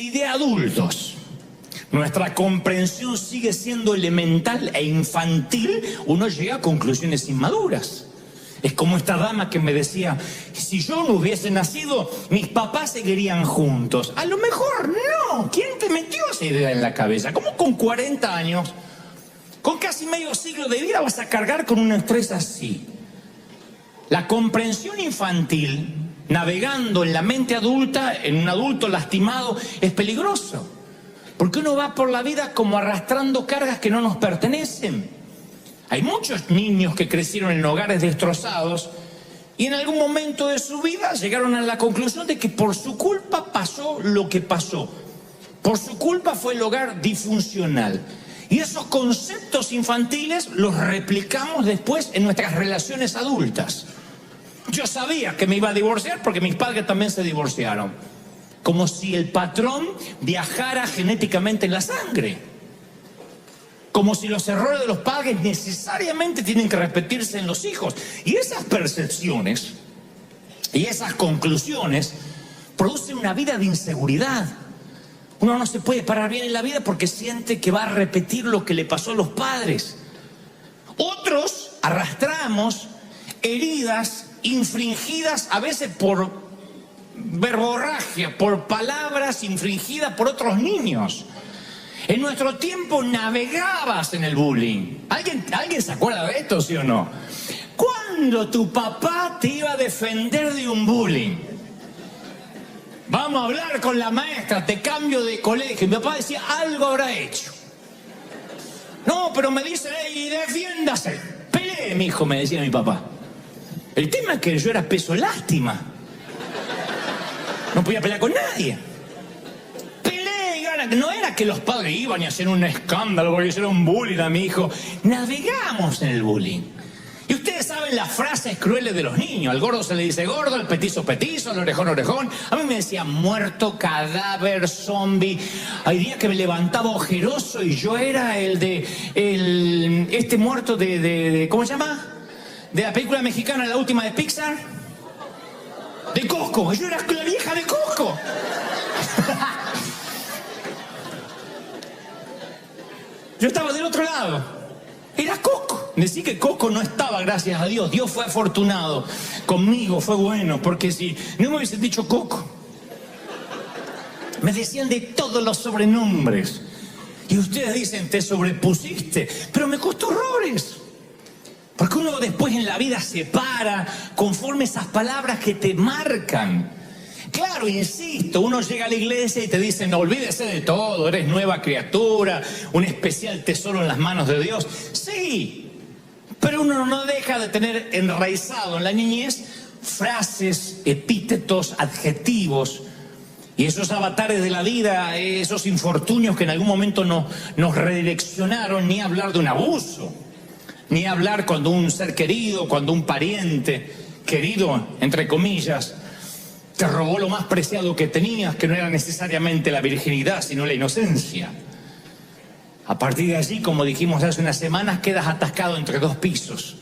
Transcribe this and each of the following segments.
Si de adultos nuestra comprensión sigue siendo elemental e infantil, uno llega a conclusiones inmaduras. Es como esta dama que me decía, si yo no hubiese nacido, mis papás seguirían juntos. A lo mejor no. ¿Quién te metió esa idea en la cabeza? ¿Cómo con 40 años, con casi medio siglo de vida, vas a cargar con un estrés así? La comprensión infantil, navegando en la mente adulta, en un adulto lastimado, es peligroso. Porque uno va por la vida como arrastrando cargas que no nos pertenecen. Hay muchos niños que crecieron en hogares destrozados y en algún momento de su vida llegaron a la conclusión de que por su culpa pasó lo que pasó. Por su culpa fue el hogar disfuncional. Y esos conceptos infantiles los replicamos después en nuestras relaciones adultas. Yo sabía que me iba a divorciar porque mis padres también se divorciaron. Como si el patrón viajara genéticamente en la sangre. Como si los errores de los padres necesariamente tienen que repetirse en los hijos. Y esas percepciones y esas conclusiones producen una vida de inseguridad. Uno no se puede parar bien en la vida porque siente que va a repetir lo que le pasó a los padres. Otros arrastramos heridas infringidas a veces por verborragia, por palabras infringidas por otros niños. En nuestro tiempo navegabas en el bullying. ¿Alguien se acuerda de esto, sí o no? ¿Cuándo tu papá te iba a defender de un bullying? Vamos a hablar con la maestra, te cambio de colegio. Mi papá decía, algo habrá hecho. No, pero me dice, y defiéndase. Pelee, mi hijo, me decía mi papá. El tema es que yo era peso lástima. No podía pelear con nadie. No era que los padres iban y hacían un escándalo porque hicieron bullying a mi hijo. Navegamos en el bullying. Y ustedes saben las frases crueles de los niños. Al gordo se le dice gordo, al petizo petizo, al orejón orejón. A mí me decían muerto, cadáver, zombie. Hay días que me levantaba ojeroso y yo era este muerto de ¿cómo se llama? De la película mexicana, la última de Pixar. De Cosco. Yo era la vieja de Cosco. Yo estaba del otro lado. Era Coco. Decí que Coco no estaba, gracias a Dios. Dios fue afortunado conmigo, fue bueno. Porque si no me hubiesen dicho Coco, me decían de todos los sobrenombres. Y ustedes dicen, te sobrepusiste. Pero me costó horrores. Porque uno después en la vida se para conforme esas palabras que te marcan. Claro, insisto, uno llega a la iglesia y te dicen, no, olvídese de todo, eres nueva criatura, un especial tesoro en las manos de Dios. Sí, pero uno no deja de tener enraizado en la niñez frases, epítetos, adjetivos, y esos avatares de la vida, esos infortunios que en algún momento nos redireccionaron, ni hablar de un abuso, ni hablar cuando un ser querido, cuando un pariente querido, entre comillas, te robó lo más preciado que tenías, que no era necesariamente la virginidad, sino la inocencia. A partir de allí, como dijimos hace unas semanas, quedas atascado entre dos pisos.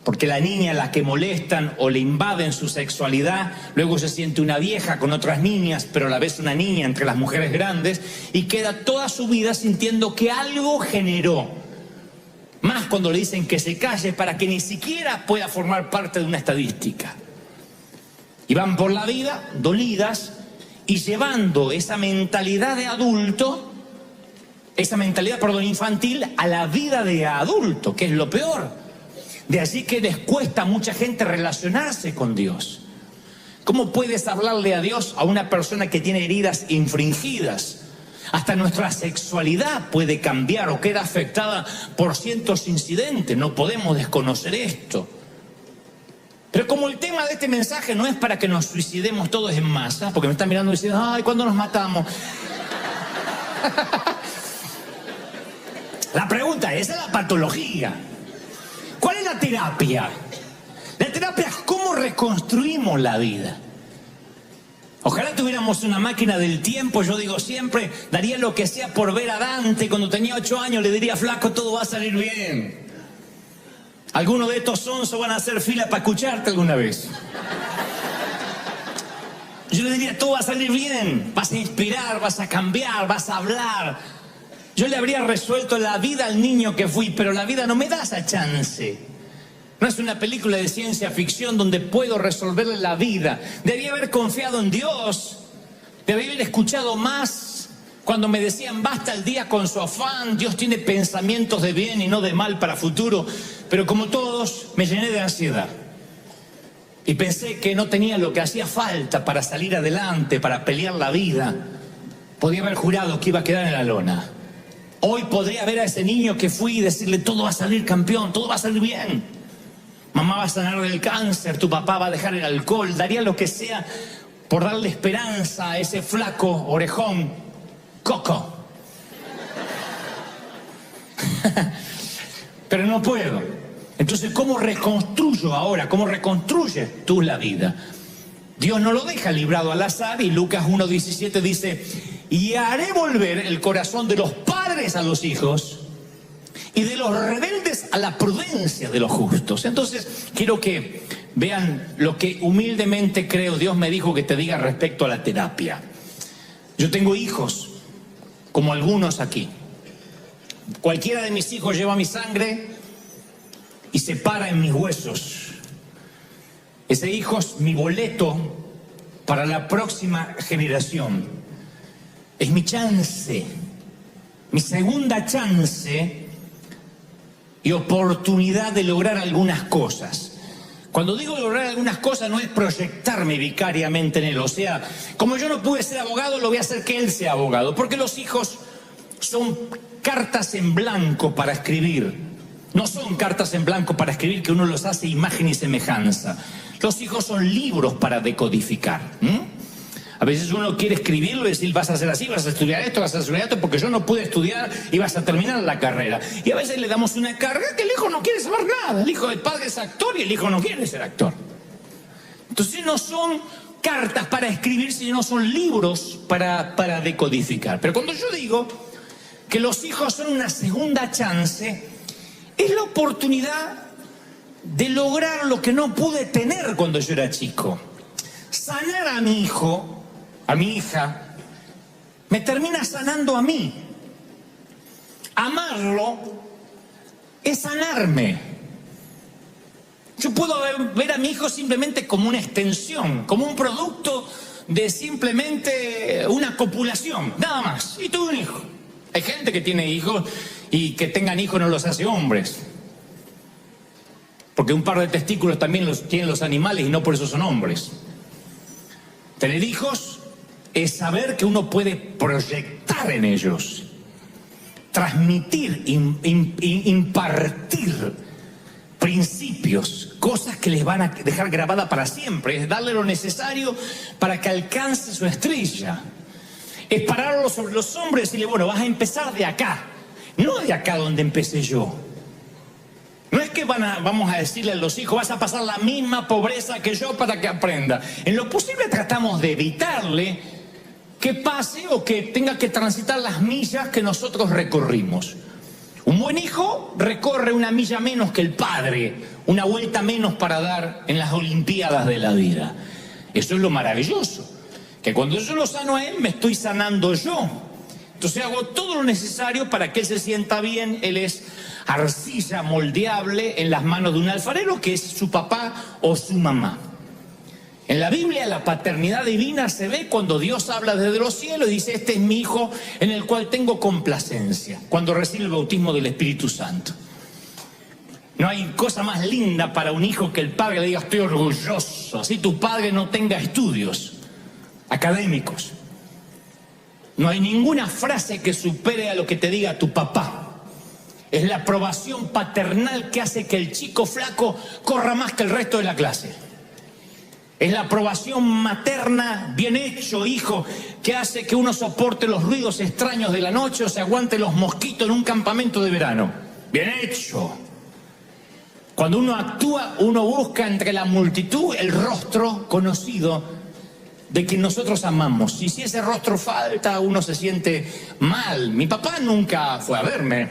Porque la niña a la que molestan o le invaden su sexualidad, luego se siente una vieja con otras niñas, pero a la vez una niña entre las mujeres grandes, y queda toda su vida sintiendo que algo generó. Más cuando le dicen que se calle para que ni siquiera pueda formar parte de una estadística. Y van por la vida dolidas y llevando esa mentalidad de adulto, infantil, a la vida de adulto, que es lo peor. De allí que les cuesta a mucha gente relacionarse con Dios. ¿Cómo puedes hablarle a Dios a una persona que tiene heridas infringidas? Hasta nuestra sexualidad puede cambiar o queda afectada por cientos incidentes. No podemos desconocer esto. Pero como el tema de este mensaje no es para que nos suicidemos todos en masa, porque me están mirando y dicen, ay, ¿cuándo nos matamos? La pregunta es, esa es la patología. ¿Cuál es la terapia? La terapia es cómo reconstruimos la vida. Ojalá tuviéramos una máquina del tiempo, yo digo siempre, daría lo que sea por ver a Dante cuando tenía 8 años, le diría, flaco, todo va a salir bien. Algunos de estos sonsos van a hacer fila para escucharte alguna vez. Yo le diría, todo va a salir bien, vas a inspirar, vas a cambiar, vas a hablar. Yo le habría resuelto la vida al niño que fui, pero la vida no me da esa chance. No es una película de ciencia ficción donde puedo resolverle la vida. Debía haber confiado en Dios, debía haber escuchado más cuando me decían, basta el día con su afán, Dios tiene pensamientos de bien y no de mal para futuro. Pero como todos, me llené de ansiedad. Y pensé que no tenía lo que hacía falta para salir adelante, para pelear la vida. Podía haber jurado que iba a quedar en la lona. Hoy podría ver a ese niño que fui y decirle, todo va a salir campeón, todo va a salir bien. Mamá va a sanar del cáncer, tu papá va a dejar el alcohol. Daría lo que sea por darle esperanza a ese flaco orejón, Coco. Pero no puedo. Entonces, ¿cómo reconstruyo ahora? ¿Cómo reconstruyes tú la vida? Dios no lo deja librado al azar, y Lucas 1:17 dice, y haré volver el corazón de los padres a los hijos y de los rebeldes a la prudencia de los justos. Entonces, quiero que vean lo que humildemente creo Dios me dijo que te diga respecto a la terapia. Yo tengo hijos, como algunos aquí. Cualquiera de mis hijos lleva mi sangre y se para en mis huesos. Ese hijo es mi boleto para la próxima generación. Es mi chance, mi segunda chance y oportunidad de lograr algunas cosas. Cuando digo lograr algunas cosas, no es proyectarme vicariamente en él. O sea, como yo no pude ser abogado, lo voy a hacer que él sea abogado. Porque los hijos son cartas en blanco para escribir. No son cartas en blanco para escribir que uno los hace imagen y semejanza. Los hijos son libros para decodificar. A veces uno quiere escribirlo y decir, vas a hacer así, vas a estudiar esto, vas a estudiar esto, porque yo no pude estudiar y vas a terminar la carrera. Y a veces le damos una carga que el hijo no quiere saber nada. El hijo del padre es actor y el hijo no quiere ser actor. Entonces no son cartas para escribir, sino son libros para decodificar. Pero cuando yo digo que los hijos son una segunda chance, es la oportunidad de lograr lo que no pude tener cuando yo era chico. Sanar a mi hijo, a mi hija, me termina sanando a mí. Amarlo es sanarme. Yo puedo ver a mi hijo simplemente como una extensión, como un producto de simplemente una copulación, nada más. Y tuve un hijo. Hay gente que tiene hijos y que tengan hijos no los hace hombres. Porque un par de testículos también los tienen los animales y no por eso son hombres. Tener hijos es saber que uno puede proyectar en ellos, transmitir, impartir principios, cosas que les van a dejar grabada para siempre. Es darle lo necesario para que alcance su estrella. Es pararlo sobre los hombros y decirle, bueno, vas a empezar de acá, no de acá donde empecé yo. No es que vamos a decirle a los hijos, vas a pasar la misma pobreza que yo para que aprenda. En lo posible tratamos de evitarle que pase o que tenga que transitar las millas que nosotros recorrimos. Un buen hijo recorre una milla menos que el padre, una vuelta menos para dar en las Olimpiadas de la vida. Eso es lo maravilloso, que cuando yo lo sano a él, me estoy sanando yo. Entonces hago todo lo necesario para que él se sienta bien. Él es arcilla moldeable en las manos de un alfarero que es su papá o su mamá. En la Biblia la paternidad divina se ve cuando Dios habla desde los cielos y dice, este es mi hijo en el cual tengo complacencia, cuando recibe el bautismo del Espíritu Santo. No hay cosa más linda para un hijo que el padre le diga, estoy orgulloso, así tu padre no tenga estudios académicos. No hay ninguna frase que supere a lo que te diga tu papá. Es la aprobación paternal que hace que el chico flaco corra más que el resto de la clase. Es la aprobación materna, bien hecho, hijo, que hace que uno soporte los ruidos extraños de la noche o se aguante los mosquitos en un campamento de verano. Bien hecho. Cuando uno actúa, uno busca entre la multitud el rostro conocido de quien nosotros amamos. Y si ese rostro falta, uno se siente mal. Mi papá nunca fue a verme.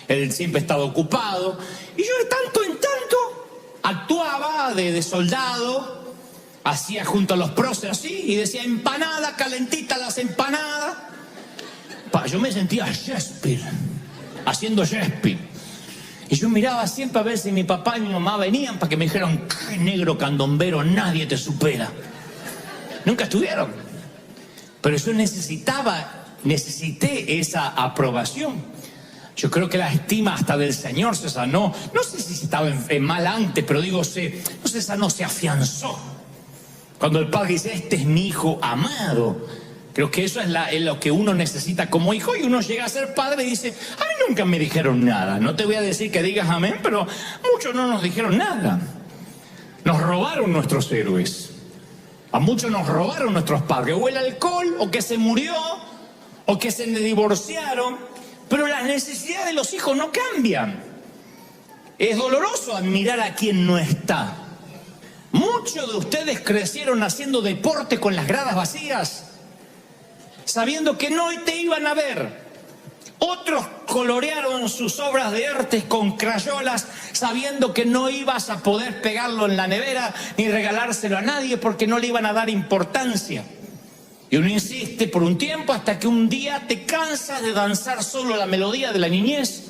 Él siempre estaba ocupado. Y yo de tanto en tanto actuaba de soldado, hacía junto a los próceres así y decía empanada, calentita las empanadas. Yo me sentía Shakespeare, haciendo Shakespeare. Y yo miraba siempre a ver si mi papá y mi mamá venían para que me dijeran, qué negro candombero, nadie te supera. Nunca estuvieron. Pero yo necesité esa aprobación. Yo creo que la estima hasta del Señor se sanó. No sé si estaba mal antes, pero digo, no se sanó, se afianzó. Cuando el padre dice, este es mi hijo amado. Creo que eso es lo que uno necesita como hijo, y uno llega a ser padre y dice, a mí nunca me dijeron nada. No te voy a decir que digas amén, pero muchos no nos dijeron nada. Nos robaron nuestros héroes. A muchos nos robaron nuestros padres, o el alcohol, o que se murió, o que se divorciaron. Pero las necesidades de los hijos no cambian. Es doloroso admirar a quien no está. Muchos de ustedes crecieron haciendo deporte con las gradas vacías, sabiendo que no te iban a ver. Otros colorearon sus obras de arte con crayolas, sabiendo que no ibas a poder pegarlo en la nevera ni regalárselo a nadie porque no le iban a dar importancia. Y uno insiste por un tiempo hasta que un día te cansas de danzar solo la melodía de la niñez,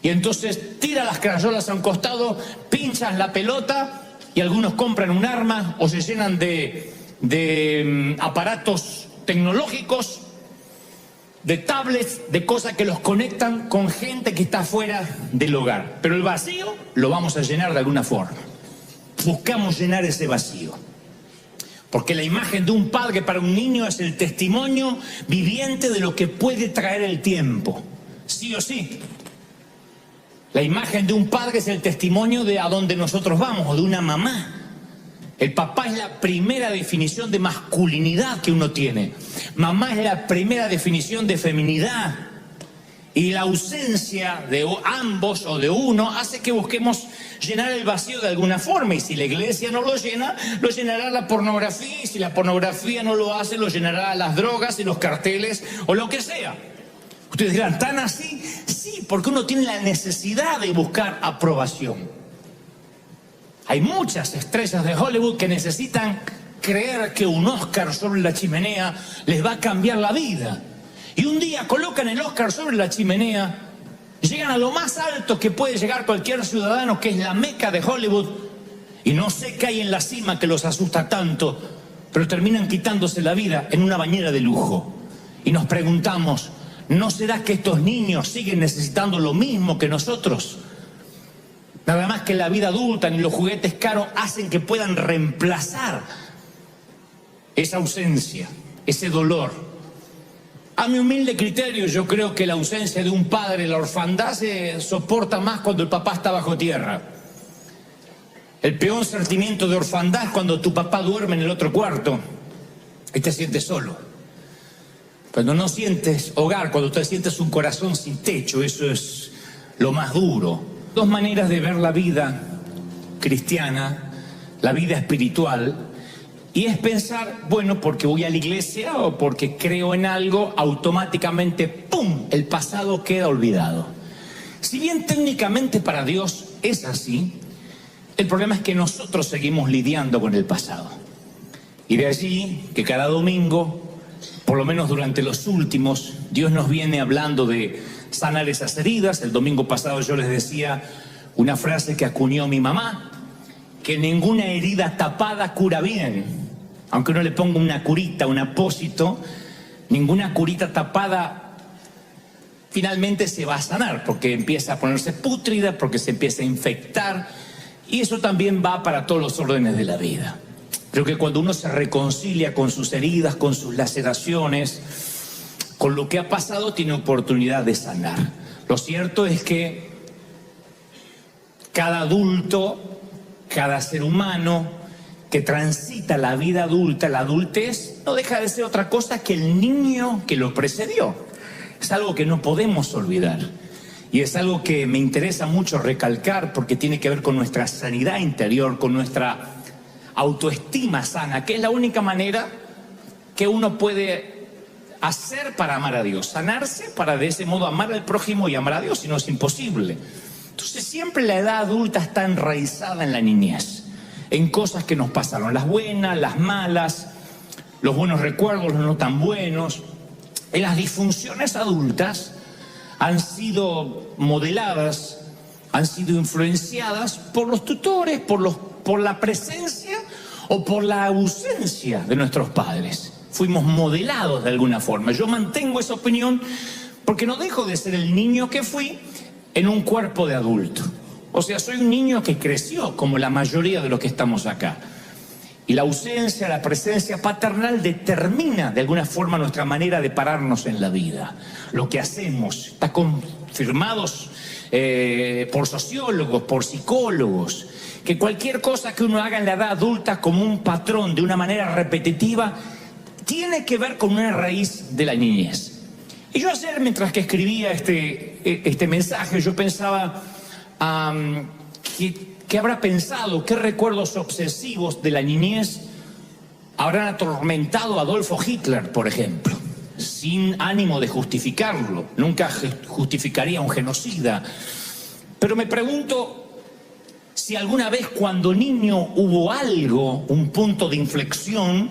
y entonces tiras las crayolas a un costado, pinchas la pelota, y algunos compran un arma o se llenan de aparatos tecnológicos, de tablets, de cosas que los conectan con gente que está fuera del hogar. Pero el vacío lo vamos a llenar de alguna forma. Buscamos llenar ese vacío. Porque la imagen de un padre para un niño es el testimonio viviente de lo que puede traer el tiempo. Sí o sí. La imagen de un padre es el testimonio de a dónde nosotros vamos, o de una mamá. El papá es la primera definición de masculinidad que uno tiene. Mamá es la primera definición de feminidad. Y la ausencia de ambos o de uno hace que busquemos llenar el vacío de alguna forma. Y si la iglesia no lo llena, lo llenará la pornografía. Y si la pornografía no lo hace, lo llenará las drogas y los carteles o lo que sea. Ustedes dirán, ¿tan así? Sí, porque uno tiene la necesidad de buscar aprobación. Hay muchas estrellas de Hollywood que necesitan creer que un Oscar sobre la chimenea les va a cambiar la vida. Y un día colocan el Oscar sobre la chimenea, llegan a lo más alto que puede llegar cualquier ciudadano, que es la Meca de Hollywood, y no sé qué hay en la cima que los asusta tanto, pero terminan quitándose la vida en una bañera de lujo. Y nos preguntamos, ¿no será que estos niños siguen necesitando lo mismo que nosotros? Nada más que la vida adulta ni los juguetes caros hacen que puedan reemplazar esa ausencia, ese dolor. A mi humilde criterio, yo creo que la ausencia de un padre, la orfandad, se soporta más cuando el papá está bajo tierra. El peor sentimiento de orfandad es cuando tu papá duerme en el otro cuarto y te sientes solo. Cuando no sientes hogar, cuando te sientes un corazón sin techo, eso es lo más duro. Dos maneras de ver la vida cristiana, la vida espiritual, y es pensar, bueno, porque voy a la iglesia o porque creo en algo, automáticamente, ¡pum!, el pasado queda olvidado. Si bien técnicamente para Dios es así, el problema es que nosotros seguimos lidiando con el pasado. Y de allí que cada domingo, por lo menos durante los últimos, Dios nos viene hablando de sanar esas heridas. El domingo pasado yo les decía una frase que acuñó mi mamá, que ninguna herida tapada cura bien. Aunque uno le ponga una curita, un apósito, ninguna curita tapada finalmente se va a sanar, porque empieza a ponerse pútrida, porque se empieza a infectar, y eso también va para todos los órdenes de la vida. Creo que cuando uno se reconcilia con sus heridas, con sus laceraciones, con lo que ha pasado, tiene oportunidad de sanar. Lo cierto es que cada adulto, cada ser humano que transita la vida adulta, la adultez, no deja de ser otra cosa que el niño que lo precedió. Es algo que no podemos olvidar. Y es algo que me interesa mucho recalcar porque tiene que ver con nuestra sanidad interior, con nuestra autoestima sana, que es la única manera que uno puede hacer para amar a Dios, sanarse para de ese modo amar al prójimo y amar a Dios, si no es imposible. Entonces siempre la edad adulta está enraizada en la niñez. en cosas que nos pasaron, las buenas, las malas, los buenos recuerdos, los no tan buenos. Y las disfunciones adultas han sido modeladas, han sido influenciadas por los tutores, por la presencia o por la ausencia de nuestros padres. Fuimos modelados de alguna forma. Yo mantengo esa opinión porque no dejo de ser el niño que fui en un cuerpo de adulto. O sea, soy un niño que creció como la mayoría de los que estamos acá. Y la ausencia, la presencia paternal determina de alguna forma nuestra manera de pararnos en la vida. Lo que hacemos está confirmado por sociólogos, por psicólogos, que cualquier cosa que uno haga en la edad adulta como un patrón de una manera repetitiva tiene que ver con una raíz de la niñez. Y yo ayer, mientras que escribía este mensaje, yo pensaba ¿qué habrá pensado? ¿Qué recuerdos obsesivos de la niñez habrán atormentado a Adolfo Hitler, por ejemplo? Sin ánimo de justificarlo, nunca justificaría un genocida. Pero me pregunto si alguna vez cuando niño hubo algo, un punto de inflexión,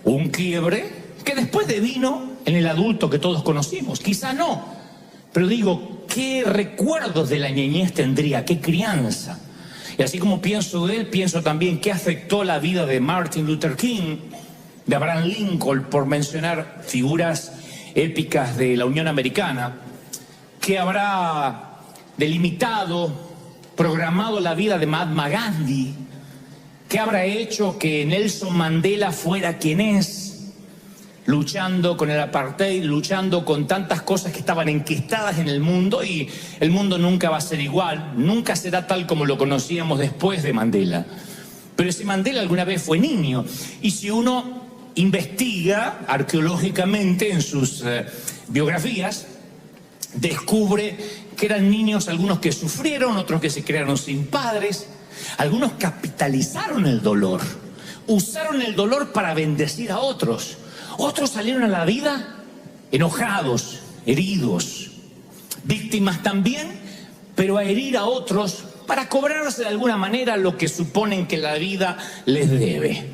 un quiebre, que después devino en el adulto que todos conocimos. Quizá no, pero digo, ¿qué recuerdos de la niñez tendría? ¿Qué crianza? Y así como pienso de él, pienso también qué afectó la vida de Martin Luther King, de Abraham Lincoln, por mencionar figuras épicas de la Unión Americana, qué habrá delimitado, programado la vida de Mahatma Gandhi, qué habrá hecho que Nelson Mandela fuera quien es, luchando con el apartheid, luchando con tantas cosas que estaban enquistadas en el mundo, y el mundo nunca va a ser igual, nunca será tal como lo conocíamos después de Mandela. Pero ese Mandela alguna vez fue niño, y si uno investiga arqueológicamente en sus biografías, descubre que eran niños algunos que sufrieron, otros que se crearon sin padres, algunos capitalizaron el dolor, usaron el dolor para bendecir a otros. Otros salieron a la vida enojados, heridos, víctimas también, pero a herir a otros para cobrarse de alguna manera lo que suponen que la vida les debe.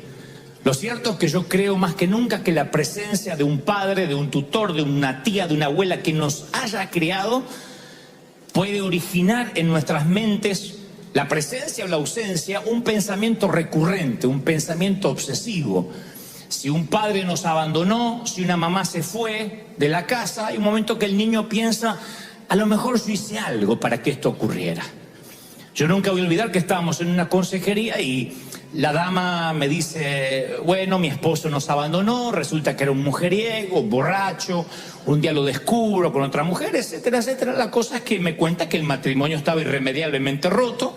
Lo cierto es que yo creo más que nunca que la presencia de un padre, de un tutor, de una tía, de una abuela que nos haya criado puede originar en nuestras mentes, la presencia o la ausencia, un pensamiento recurrente, un pensamiento obsesivo. Si un padre nos abandonó, si una mamá se fue de la casa, hay un momento que el niño piensa, a lo mejor yo hice algo para que esto ocurriera. Yo nunca voy a olvidar que estábamos en una consejería y la dama me dice, bueno, mi esposo nos abandonó, resulta que era un mujeriego, borracho, un día lo descubro con otra mujer, etcétera, etcétera. La cosa es que me cuenta que el matrimonio estaba irremediablemente roto.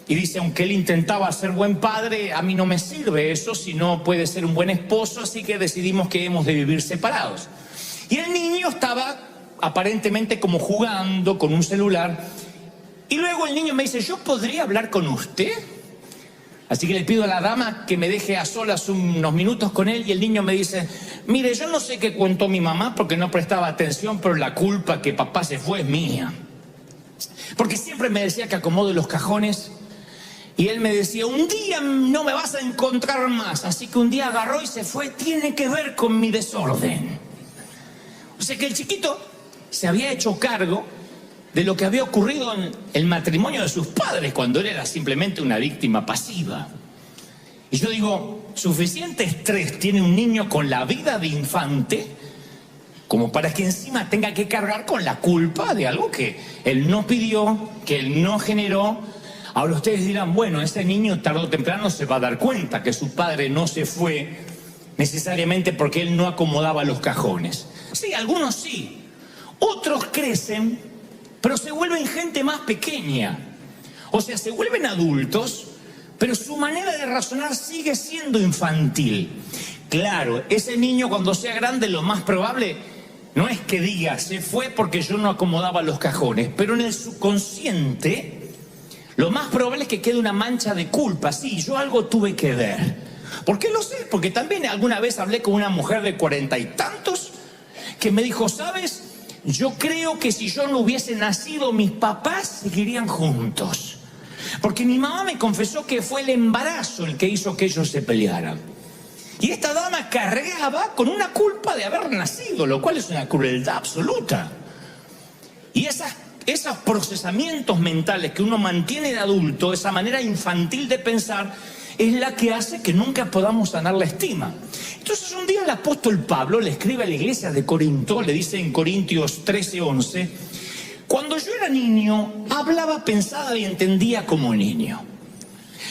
Y dice, aunque él intentaba ser buen padre, a mí no me sirve eso, si no puede ser un buen esposo, así que decidimos que hemos de vivir separados. Y el niño estaba aparentemente como jugando con un celular, y luego el niño me dice, ¿yo podría hablar con usted? Así que le pido a la dama que me deje a solas unos minutos con él, y el niño me dice, mire, yo no sé qué contó mi mamá porque no prestaba atención, pero la culpa que papá se fue es mía. Porque siempre me decía que acomode los cajones. Y él me decía, un día no me vas a encontrar más. Así que un día agarró y se fue. Tiene que ver con mi desorden. O sea que el chiquito se había hecho cargo de lo que había ocurrido en el matrimonio de sus padres, cuando él era simplemente una víctima pasiva. Y yo digo, suficiente estrés tiene un niño con la vida de infante como para que encima tenga que cargar con la culpa de algo que él no pidió, que él no generó. Ahora ustedes dirán, bueno, ese niño tarde o temprano se va a dar cuenta que su padre no se fue necesariamente porque él no acomodaba los cajones. Sí, algunos sí. Otros crecen, pero se vuelven gente más pequeña. O sea, se vuelven adultos, pero su manera de razonar sigue siendo infantil. Claro, ese niño cuando sea grande lo más probable no es que diga, se fue porque yo no acomodaba los cajones, pero en el subconsciente lo más probable es que quede una mancha de culpa. Sí, yo algo tuve que ver. ¿Por qué lo sé? Porque también alguna vez hablé con una mujer de 40 y tantos que me dijo, ¿sabes? Yo creo que si yo no hubiese nacido, mis papás seguirían juntos. Porque mi mamá me confesó que fue el embarazo el que hizo que ellos se pelearan. Y esta dama cargaba con una culpa de haber nacido, lo cual es una crueldad absoluta. Y esos procesamientos mentales que uno mantiene de adulto, esa manera infantil de pensar, es la que hace que nunca podamos sanar la estima. Entonces un día el apóstol Pablo le escribe a la iglesia de Corinto, le dice en Corintios 13:11, cuando yo era niño, hablaba, pensaba y entendía como niño.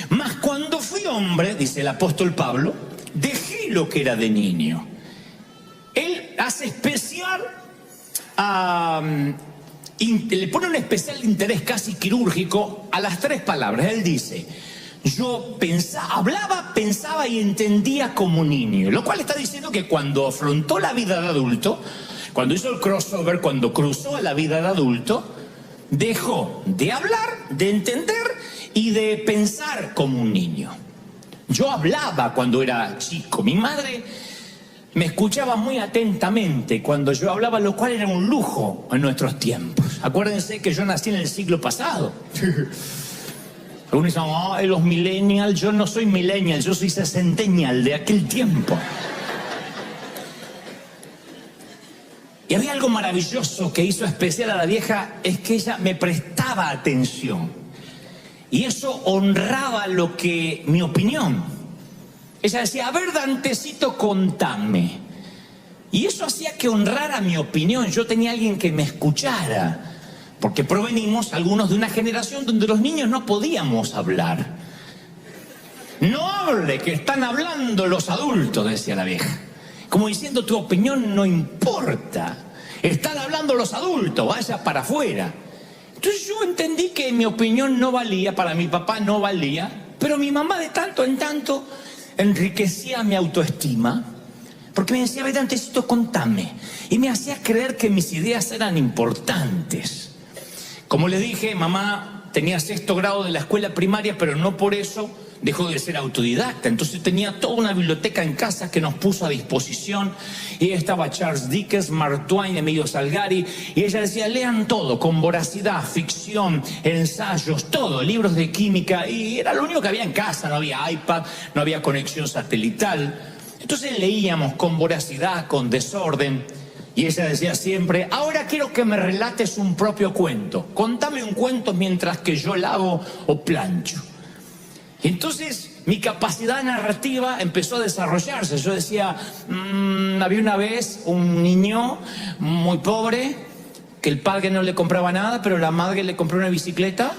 Mas cuando fui hombre, dice el apóstol Pablo, dejé lo que era de niño. Él hace especial, le pone un especial interés casi quirúrgico a las tres palabras. Él dice, yo hablaba, pensaba y entendía como niño. Lo cual está diciendo que cuando afrontó la vida de adulto, cuando hizo el crossover, cuando cruzó a la vida de adulto, dejó de hablar, de entender y de pensar como un niño. Yo hablaba cuando era chico. Mi madre me escuchaba muy atentamente cuando yo hablaba, lo cual era un lujo en nuestros tiempos. Acuérdense que yo nací en el siglo pasado. Algunos dicen, ay, los millennials. Yo no soy millennial, yo soy sesentennial de aquel tiempo. Y había algo maravilloso que hizo especial a la vieja, es que ella me prestaba atención. Y eso honraba mi opinión. Ella decía, a ver, Dantecito, contame. Y eso hacía que honrara mi opinión. Yo tenía alguien que me escuchara. Porque provenimos algunos de una generación donde los niños no podíamos hablar. No hable, que están hablando los adultos, decía la vieja. Como diciendo, tu opinión no importa. Están hablando los adultos, vaya para afuera. Entonces yo entendí que mi opinión no valía, para mi papá no valía, pero mi mamá de tanto en tanto enriquecía mi autoestima, porque me decía, ve, Dantecito, contame. Y me hacía creer que mis ideas eran importantes. Como les dije, mamá tenía 6º grado de la escuela primaria, pero no por eso dejó de ser autodidacta. Entonces tenía toda una biblioteca en casa que nos puso a disposición. Y ahí estaba Charles Dickens, Mark Twain, Emilio Salgari. Y ella decía, lean todo, con voracidad, ficción, ensayos, todo, libros de química. Y era lo único que había en casa, no había iPad, no había conexión satelital. Entonces leíamos con voracidad, con desorden. Y ella decía siempre, ahora quiero que me relates un propio cuento. Contame un cuento mientras que yo lavo o plancho. Y entonces mi capacidad narrativa empezó a desarrollarse. Yo decía, había una vez un niño muy pobre, que el padre no le compraba nada, pero la madre le compró una bicicleta.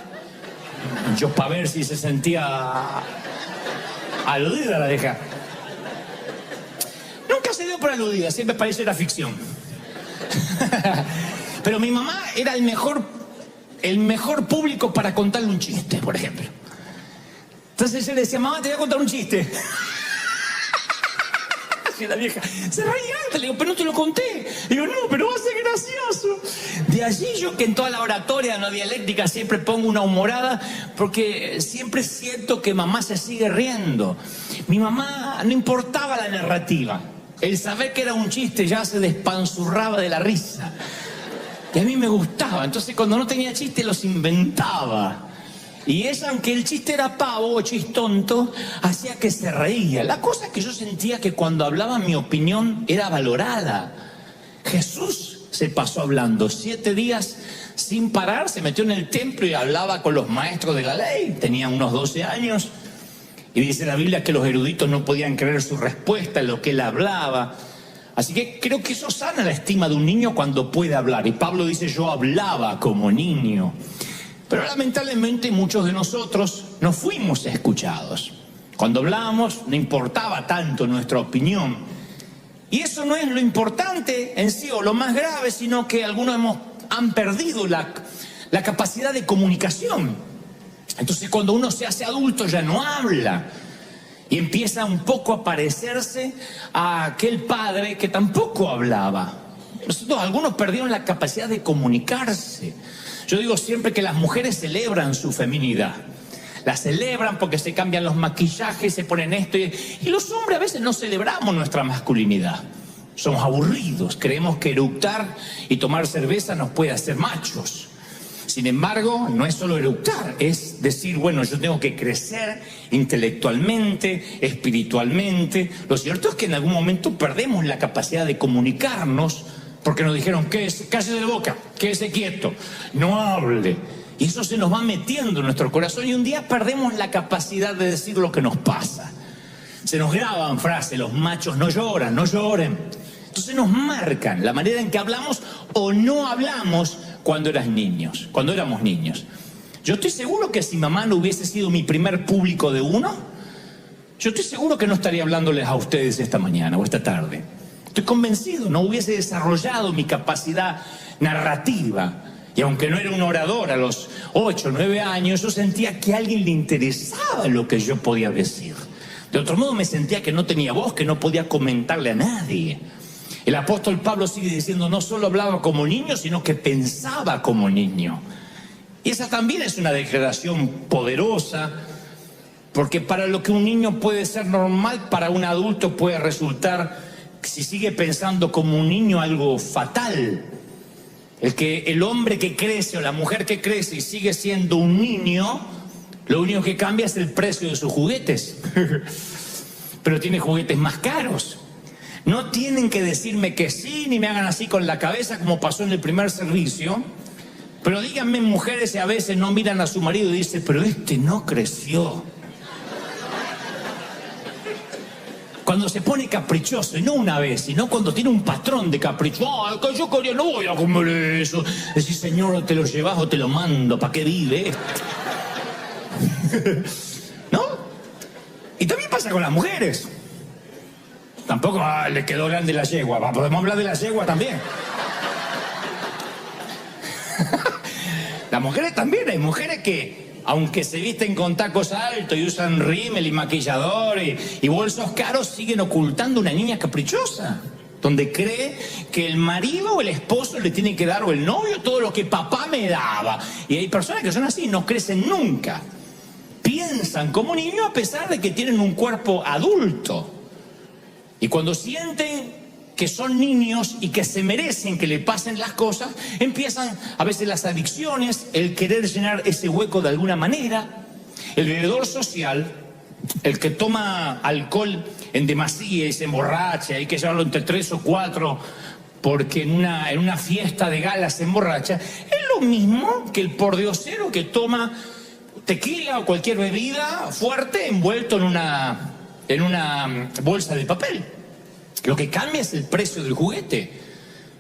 Yo, para ver si se sentía aludida, la vieja. Nunca se dio por aludida, siempre parece era ficción. Pero mi mamá era el mejor público para contarle un chiste, por ejemplo. Entonces yo le decía, mamá, te voy a contar un chiste. Así la vieja se reía antes, le digo, pero no te lo conté. Le digo, no, pero va a ser gracioso. De allí yo, que en toda la oratoria no dialéctica siempre pongo una humorada, porque siempre siento que mamá se sigue riendo. Mi mamá no importaba la narrativa. El saber que era un chiste ya se despanzurraba de la risa. Y a mí me gustaba. Entonces cuando no tenía chiste los inventaba. Y ella, aunque el chiste era pavo o chistonto, hacía que se reía. La cosa es que yo sentía que cuando hablaba mi opinión era valorada. Jesús se pasó hablando 7 días sin parar, se metió en el templo y hablaba con los maestros de la ley. Tenía unos 12 años. Y dice la Biblia que los eruditos no podían creer su respuesta en lo que él hablaba. Así que creo que eso sana la estima de un niño cuando puede hablar. Y Pablo dice, yo hablaba como niño. Pero lamentablemente muchos de nosotros no fuimos escuchados. Cuando hablábamos no importaba tanto nuestra opinión. Y eso no es lo importante en sí o lo más grave, sino que algunos han perdido la capacidad de comunicación. Entonces cuando uno se hace adulto ya no habla. Y empieza un poco a parecerse a aquel padre que tampoco hablaba. Algunos perdieron la capacidad de comunicarse. Yo digo siempre que las mujeres celebran su feminidad. La celebran porque se cambian los maquillajes, se ponen esto. Y los hombres a veces no celebramos nuestra masculinidad. Somos aburridos. Creemos que eructar y tomar cerveza nos puede hacer machos. Sin embargo, no es solo eructar, es decir, bueno, yo tengo que crecer intelectualmente, espiritualmente. Lo cierto es que en algún momento perdemos la capacidad de comunicarnos porque nos dijeron, cállese de boca, quédese quieto, no hable. Y eso se nos va metiendo en nuestro corazón y un día perdemos la capacidad de decir lo que nos pasa. Se nos graban frases, los machos no lloran, no lloren. Entonces nos marcan la manera en que hablamos o no hablamos cuando éramos niños. Yo estoy seguro que si mamá no hubiese sido mi primer público de uno, yo estoy seguro que no estaría hablándoles a ustedes esta mañana o esta tarde. Estoy convencido, no hubiese desarrollado mi capacidad narrativa. Y aunque no era un orador a los 8 o 9 años, yo sentía que a alguien le interesaba lo que yo podía decir. De otro modo me sentía que no tenía voz, que no podía comentarle a nadie. El apóstol Pablo sigue diciendo, no solo hablaba como niño, sino que pensaba como niño. Y esa también es una declaración poderosa, porque para lo que un niño puede ser normal, para un adulto puede resultar, si sigue pensando como un niño, algo fatal. El hombre que crece o la mujer que crece y sigue siendo un niño, lo único que cambia es el precio de sus juguetes. Pero tiene juguetes más caros. No tienen que decirme que sí, ni me hagan así con la cabeza como pasó en el primer servicio. Pero díganme, mujeres, si a veces no miran a su marido y dicen, pero este no creció. Cuando se pone caprichoso, y no una vez, sino cuando tiene un patrón de capricho. Que yo quería, no voy a comer eso. Decís, señor, te lo llevas o te lo mando, ¿para qué vive? ¿No? Y también pasa con las mujeres. Tampoco le quedó grande la yegua. Podemos hablar de la yegua también. Las mujeres también. Hay mujeres que, aunque se visten con tacos altos y usan rímel y maquillador y bolsos caros, siguen ocultando una niña caprichosa, donde cree que el marido o el esposo le tiene que dar, o el novio, todo lo que papá me daba. Y hay personas que son así, no crecen nunca. Piensan como niños a pesar de que tienen un cuerpo adulto. Y cuando sienten que son niños y que se merecen que le pasen las cosas, empiezan a veces las adicciones, el querer llenar ese hueco de alguna manera. El bebedor social, el que toma alcohol en demasía y se emborracha, hay que llevarlo entre 3 o 4 porque en una fiesta de gala se emborracha, es lo mismo que el pordiosero que toma tequila o cualquier bebida fuerte envuelto en una bolsa de papel. Lo que cambia es el precio del juguete,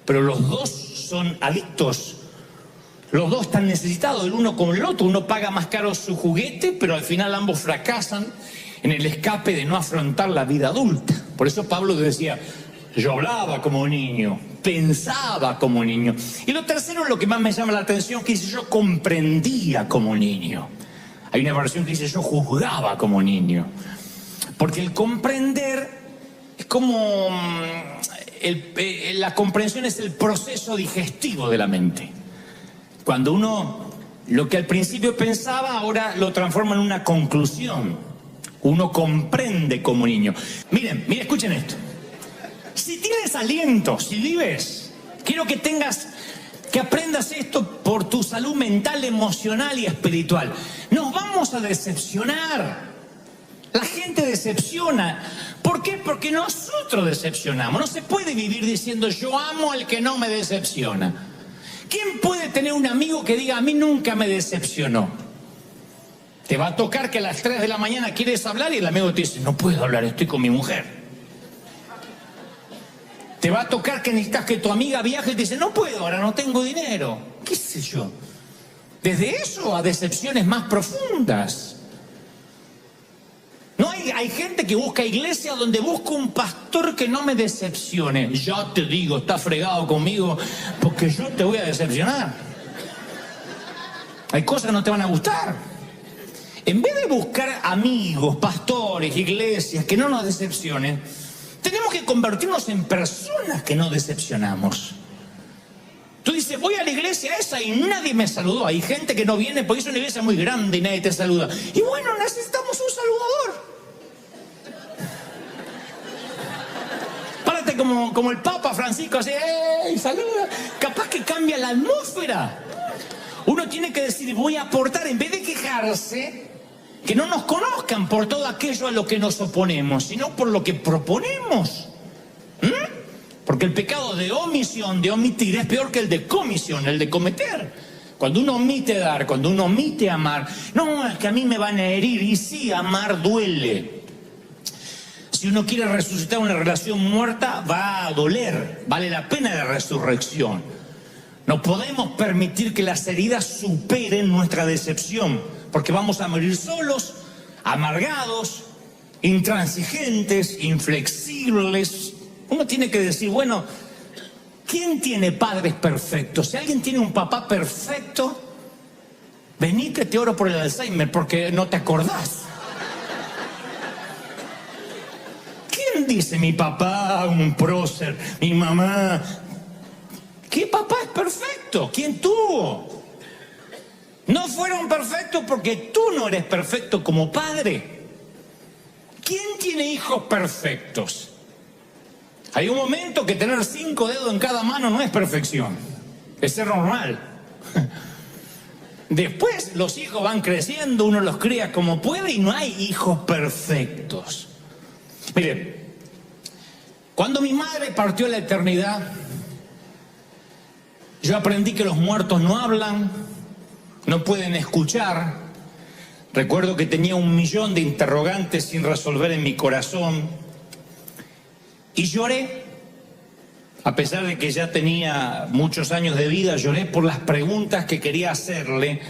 pero los dos son adictos, los dos están necesitados el uno como el otro. Uno paga más caro su juguete, pero al final ambos fracasan en el escape de no afrontar la vida adulta. Por eso Pablo decía, yo hablaba como niño, pensaba como niño. Y lo tercero, lo que más me llama la atención, que dice, yo comprendía como niño. Hay una versión que dice, yo juzgaba como niño. Porque el comprender es como... la comprensión es el proceso digestivo de la mente. Cuando uno, lo que al principio pensaba, ahora lo transforma en una conclusión. Uno comprende como niño. Miren, escuchen esto. Si tienes aliento, si vives, quiero que aprendas esto por tu salud mental, emocional y espiritual. Nos vamos a decepcionar. La gente decepciona. ¿Por qué? Porque nosotros decepcionamos. No se puede vivir diciendo yo amo al que no me decepciona. ¿Quién puede tener un amigo que diga a mí nunca me decepcionó? Te va a tocar que a las 3 de la mañana quieres hablar y el amigo te dice no puedo hablar, estoy con mi mujer. Te va a tocar que necesitas que tu amiga viaje y te dice no puedo, ahora no tengo dinero. ¿Qué sé yo? Desde eso a decepciones más profundas. No hay gente que busca iglesias donde busca un pastor que no me decepcione. Yo te digo, está fregado conmigo porque yo te voy a decepcionar. Hay cosas que no te van a gustar. En vez de buscar amigos, pastores, iglesias que no nos decepcionen, tenemos que convertirnos en personas que no decepcionamos. Tú dices, voy a la iglesia esa y nadie me saludó. Hay gente que no viene porque es una iglesia muy grande y nadie te saluda. Y bueno, necesitamos un saludador. Párate como el Papa Francisco, así, ¡ey! Saluda. Capaz que cambia la atmósfera. Uno tiene que decir, voy a aportar, en vez de quejarse, que no nos conozcan por todo aquello a lo que nos oponemos, sino por lo que proponemos. Porque el pecado de omisión, de omitir, es peor que el de comisión, el de cometer. Cuando uno omite dar, cuando uno omite amar, no, es que a mí me van a herir, y sí, amar duele. Si uno quiere resucitar una relación muerta, va a doler, vale la pena la resurrección. No podemos permitir que las heridas superen nuestra decepción, porque vamos a morir solos, amargados, intransigentes, inflexibles. Uno tiene que decir, bueno, ¿quién tiene padres perfectos? Si alguien tiene un papá perfecto, vení que te oro por el Alzheimer, porque no te acordás. ¿Quién dice mi papá, un prócer, mi mamá? ¿Qué papá es perfecto? ¿Quién tuvo? No fueron perfectos porque tú no eres perfecto como padre. ¿Quién tiene hijos perfectos? Hay un momento que tener 5 dedos en cada mano no es perfección, es ser normal. Después los hijos van creciendo, uno los cría como puede y no hay hijos perfectos. Mire, cuando mi madre partió a la eternidad, yo aprendí que los muertos no hablan, no pueden escuchar. Recuerdo que tenía 1.000.000 de interrogantes sin resolver en mi corazón. Y lloré, a pesar de que ya tenía muchos años de vida, lloré por las preguntas que quería hacerle,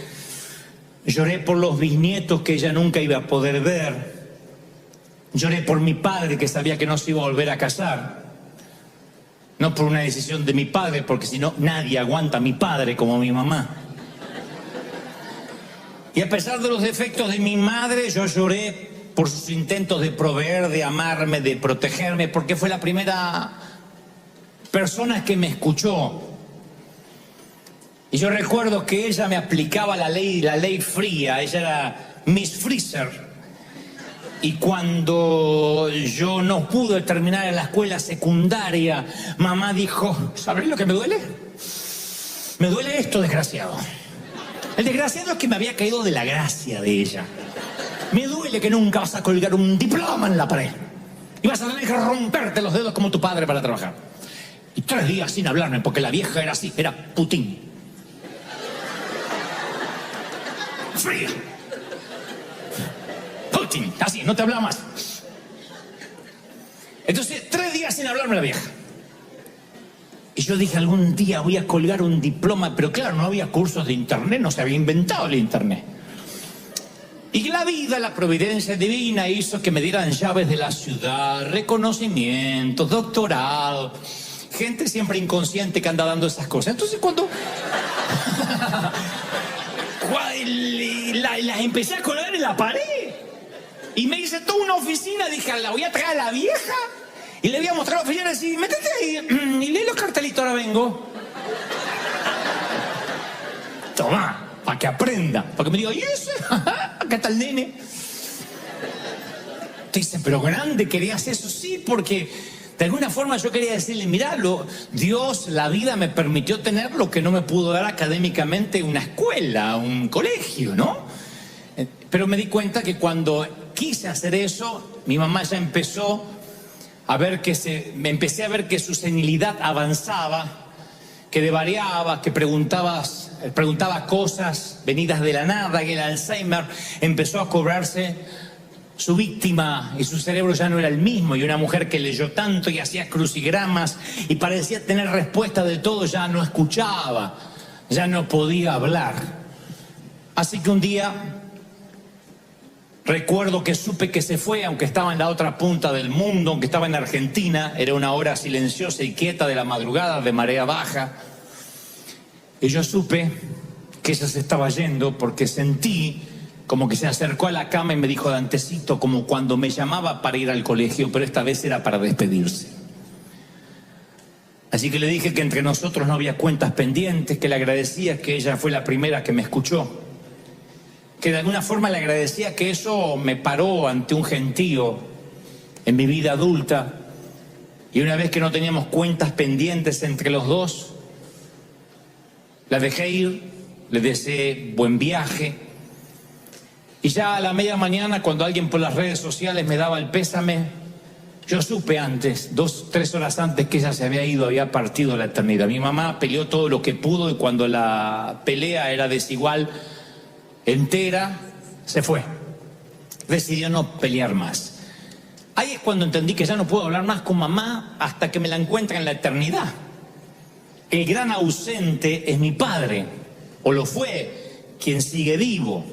lloré por los bisnietos que ella nunca iba a poder ver, lloré por mi padre que sabía que no se iba a volver a casar, no por una decisión de mi padre, porque si no nadie aguanta a mi padre como mi mamá. Y a pesar de los defectos de mi madre, yo lloré por sus intentos de proveer, de amarme, de protegerme, porque fue la primera persona que me escuchó. Y yo recuerdo que ella me aplicaba la ley fría, ella era Miss Freezer. Y cuando yo no pude terminar en la escuela secundaria, mamá dijo, ¿sabés lo que me duele? Me duele esto, desgraciado. El desgraciado es que me había caído de la gracia de ella. Me duele que nunca vas a colgar un diploma en la pared. Y vas a tener que romperte los dedos como tu padre para trabajar. Y 3 días sin hablarme, porque la vieja era así, era Putin. Fría. Putin, así, no te hablaba más. Entonces, 3 días sin hablarme la vieja. Y yo dije, algún día voy a colgar un diploma, pero claro, no había cursos de internet, no se había inventado el internet. Y la vida, la providencia divina hizo que me dieran llaves de la ciudad, reconocimientos, doctorado, gente siempre inconsciente que anda dando esas cosas. Entonces cuando las empecé a colgar en la pared y me hice toda una oficina, dije, la voy a traer a la vieja y le voy a mostrar a la oficina y decir, métete ahí y lee los cartelitos, ahora vengo. Toma. Para que aprenda, para que me diga, ¿y ese? Acá está el nene. Te dice, pero grande, ¿querías eso? Sí, porque de alguna forma yo quería decirle, mirá, Dios, la vida me permitió tener lo que no me pudo dar académicamente una escuela, un colegio, ¿no? Pero me di cuenta que cuando quise hacer eso, mi mamá ya empezó a ver me empecé a ver que su senilidad avanzaba, que devariaba, que preguntaba cosas venidas de la nada, que el Alzheimer empezó a cobrarse su víctima y su cerebro ya no era el mismo, y una mujer que leyó tanto y hacía crucigramas y parecía tener respuesta de todo ya no escuchaba, ya no podía hablar. Así que un día recuerdo que supe que se fue, aunque estaba en la otra punta del mundo, aunque estaba en Argentina, era una hora silenciosa y quieta de la madrugada, de marea baja. Y yo supe que ella se estaba yendo porque sentí como que se acercó a la cama y me dijo, Dantecito, como cuando me llamaba para ir al colegio, pero esta vez era para despedirse. Así que le dije que entre nosotros no había cuentas pendientes, que le agradecía que ella fue la primera que me escuchó, que de alguna forma le agradecía que eso me paró ante un gentío en mi vida adulta, y una vez que no teníamos cuentas pendientes entre los dos, la dejé ir le deseé buen viaje. Y ya a la media mañana, cuando alguien por las redes sociales me daba el pésame, yo supe antes, 2, 3 horas antes, que ella se había ido, había partido la eternidad. Mi mamá peleó todo lo que pudo y cuando la pelea era desigual, entera, se fue. Decidió no pelear más. Ahí es cuando entendí que ya no puedo hablar más con mamá hasta que me la encuentre en la eternidad. El gran ausente es mi padre, o lo fue, quien sigue vivo.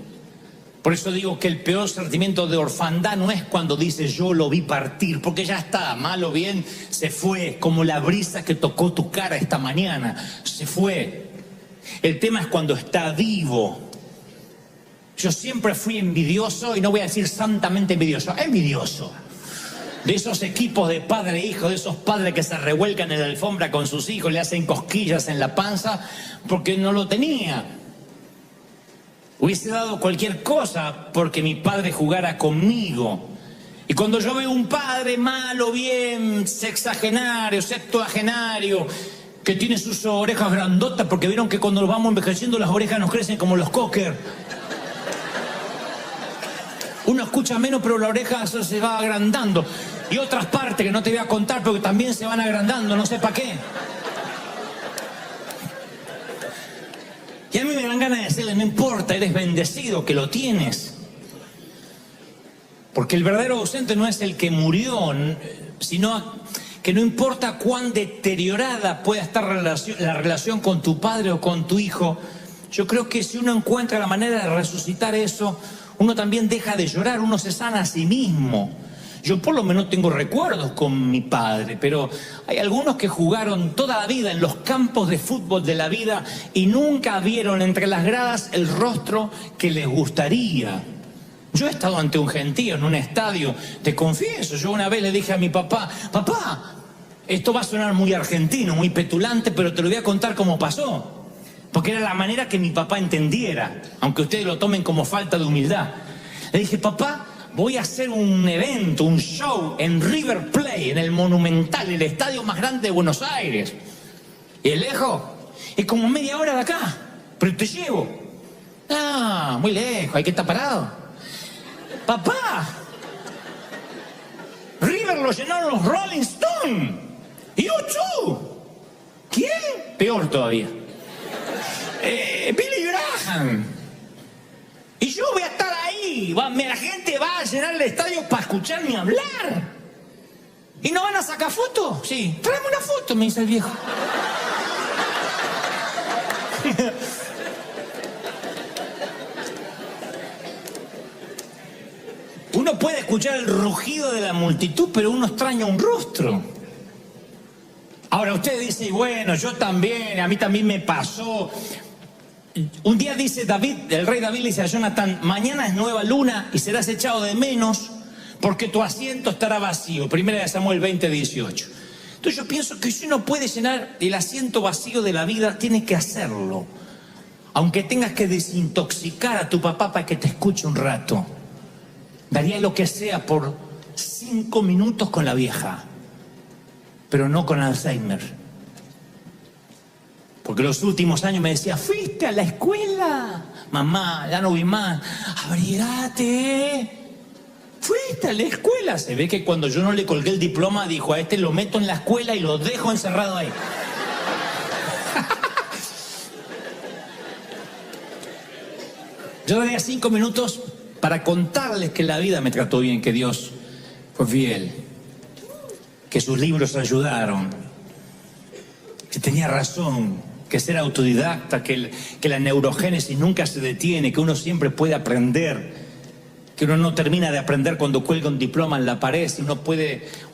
Por eso digo que el peor sentimiento de orfandad no es cuando dices yo lo vi partir, porque ya está, mal o bien, se fue, como la brisa que tocó tu cara esta mañana, se fue. El tema es cuando está vivo. Yo siempre fui envidioso, y no voy a decir santamente envidioso. De esos equipos de padre e hijo, de esos padres que se revuelcan en la alfombra con sus hijos, le hacen cosquillas en la panza porque no lo tenía. Hubiese dado cualquier cosa porque mi padre jugara conmigo. Y cuando yo veo un padre malo, bien, sexagenario, septuagenario, que tiene sus orejas grandotas, porque vieron que cuando nos vamos envejeciendo las orejas nos crecen como los cocker. Uno escucha menos, pero la oreja se va agrandando. Y otras partes que no te voy a contar, pero que también se van agrandando, no sé para qué. Y a mí me dan ganas de decirle, no importa, eres bendecido, que lo tienes. Porque el verdadero ausente no es el que murió, sino que no importa cuán deteriorada pueda estar la relación con tu padre o con tu hijo, yo creo que si uno encuentra la manera de resucitar eso, uno también deja de llorar, uno se sana a sí mismo. Yo por lo menos tengo recuerdos con mi padre, pero hay algunos que jugaron toda la vida en los campos de fútbol de la vida y nunca vieron entre las gradas el rostro que les gustaría. Yo he estado ante un gentío en un estadio, te confieso, yo una vez le dije a mi papá, papá, esto va a sonar muy argentino, muy petulante, pero te lo voy a contar cómo pasó. Porque era la manera que mi papá entendiera, aunque ustedes lo tomen como falta de humildad. Le dije, papá, voy a hacer un evento, un show en River Plate, en el Monumental, el estadio más grande de Buenos Aires. ¿Y es lejos? Es como media hora de acá, pero te llevo. Ah, muy lejos, hay que estar parado. Papá, River lo llenaron los Rolling Stones. ¿Y U2? ¿Quién? Peor todavía. Billy Graham. Y yo voy a estar ahí. La gente va a llenar el estadio para escucharme hablar. ¿Y no van a sacar fotos? Sí. Tráeme una foto, me dice el viejo. Uno puede escuchar el rugido de la multitud, pero uno extraña un rostro. Ahora usted dice, bueno, yo también, a mí también me pasó. Un día dice David, el rey David le dice a Jonathan, mañana es nueva luna y serás echado de menos porque tu asiento estará vacío. Primera de Samuel 20:18. Entonces yo pienso que si uno puede llenar el asiento vacío de la vida, tiene que hacerlo. Aunque tengas que desintoxicar a tu papá para que te escuche un rato. Daría lo que sea por 5 minutos con la vieja, pero no con Alzheimer. Porque los últimos años me decía, ¿fuiste a la escuela? Mamá, ya no vi más. Abrigate. ¿Fuiste a la escuela? Se ve que cuando yo no le colgué el diploma, dijo, a este lo meto en la escuela y lo dejo encerrado ahí. Yo daría 5 minutos para contarles que la vida me trató bien, que Dios fue fiel, que sus libros ayudaron, que tenía razón, que ser autodidacta, que la neurogénesis nunca se detiene, que uno siempre puede aprender, que uno no termina de aprender cuando cuelga un diploma en la pared,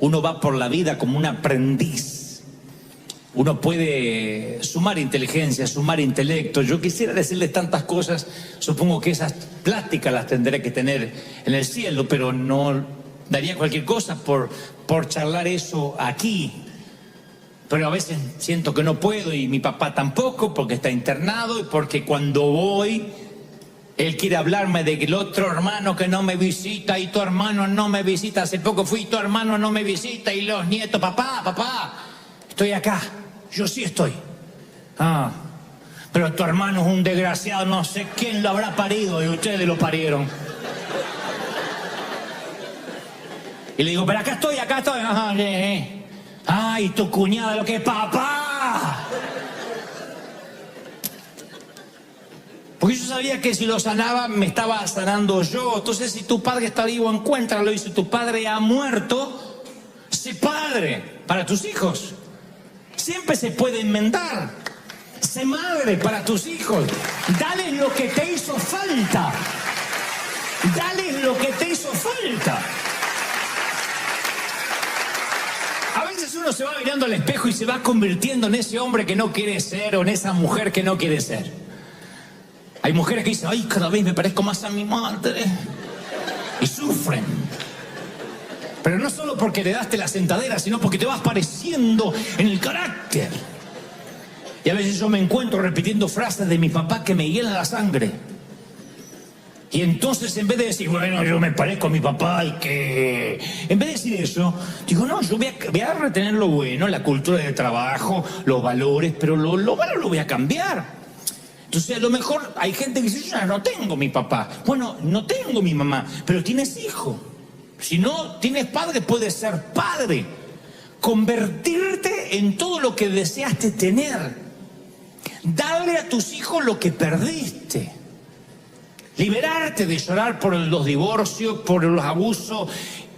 uno va por la vida como un aprendiz. Uno puede sumar inteligencia, sumar intelecto. Yo quisiera decirles tantas cosas, supongo que esas pláticas las tendré que tener en el cielo, pero no daría cualquier cosa por charlar eso aquí. Pero a veces siento que no puedo y mi papá tampoco porque está internado y porque cuando voy, él quiere hablarme del otro hermano que no me visita y tu hermano no me visita. Hace poco fui y tu hermano no me visita y los nietos, papá, estoy acá, yo sí estoy. Pero tu hermano es un desgraciado, no sé quién lo habrá parido y ustedes lo parieron. Y le digo, pero acá estoy. Ay, tu cuñada, lo que es papá. Porque yo sabía que si lo sanaba, me estaba sanando yo. Entonces, si tu padre está vivo, encuéntralo. Y si tu padre ha muerto, sé padre para tus hijos. Siempre se puede enmendar. Sé madre para tus hijos. Dale lo que te hizo falta. Dale lo que te hizo falta. A veces uno se va mirando al espejo y se va convirtiendo en ese hombre que no quiere ser o en esa mujer que no quiere ser. Hay mujeres que dicen, ay, cada vez me parezco más a mi madre. Y sufren. Pero no solo porque le daste la sentadera, sino porque te vas pareciendo en el carácter. Y a veces yo me encuentro repitiendo frases de mi papá que me hielan la sangre. Y entonces, en vez de decir, bueno, yo me parezco a mi papá y que... En vez de decir eso, digo, no, yo voy a retener lo bueno, la cultura de trabajo, los valores, pero lo malo lo voy a cambiar. Entonces, a lo mejor hay gente que dice, yo ya no tengo mi papá. Bueno, no tengo mi mamá, pero tienes hijo. Si no tienes padre, puedes ser padre. Convertirte en todo lo que deseaste tener. Darle a tus hijos lo que perdiste. Liberarte de llorar por los divorcios, por los abusos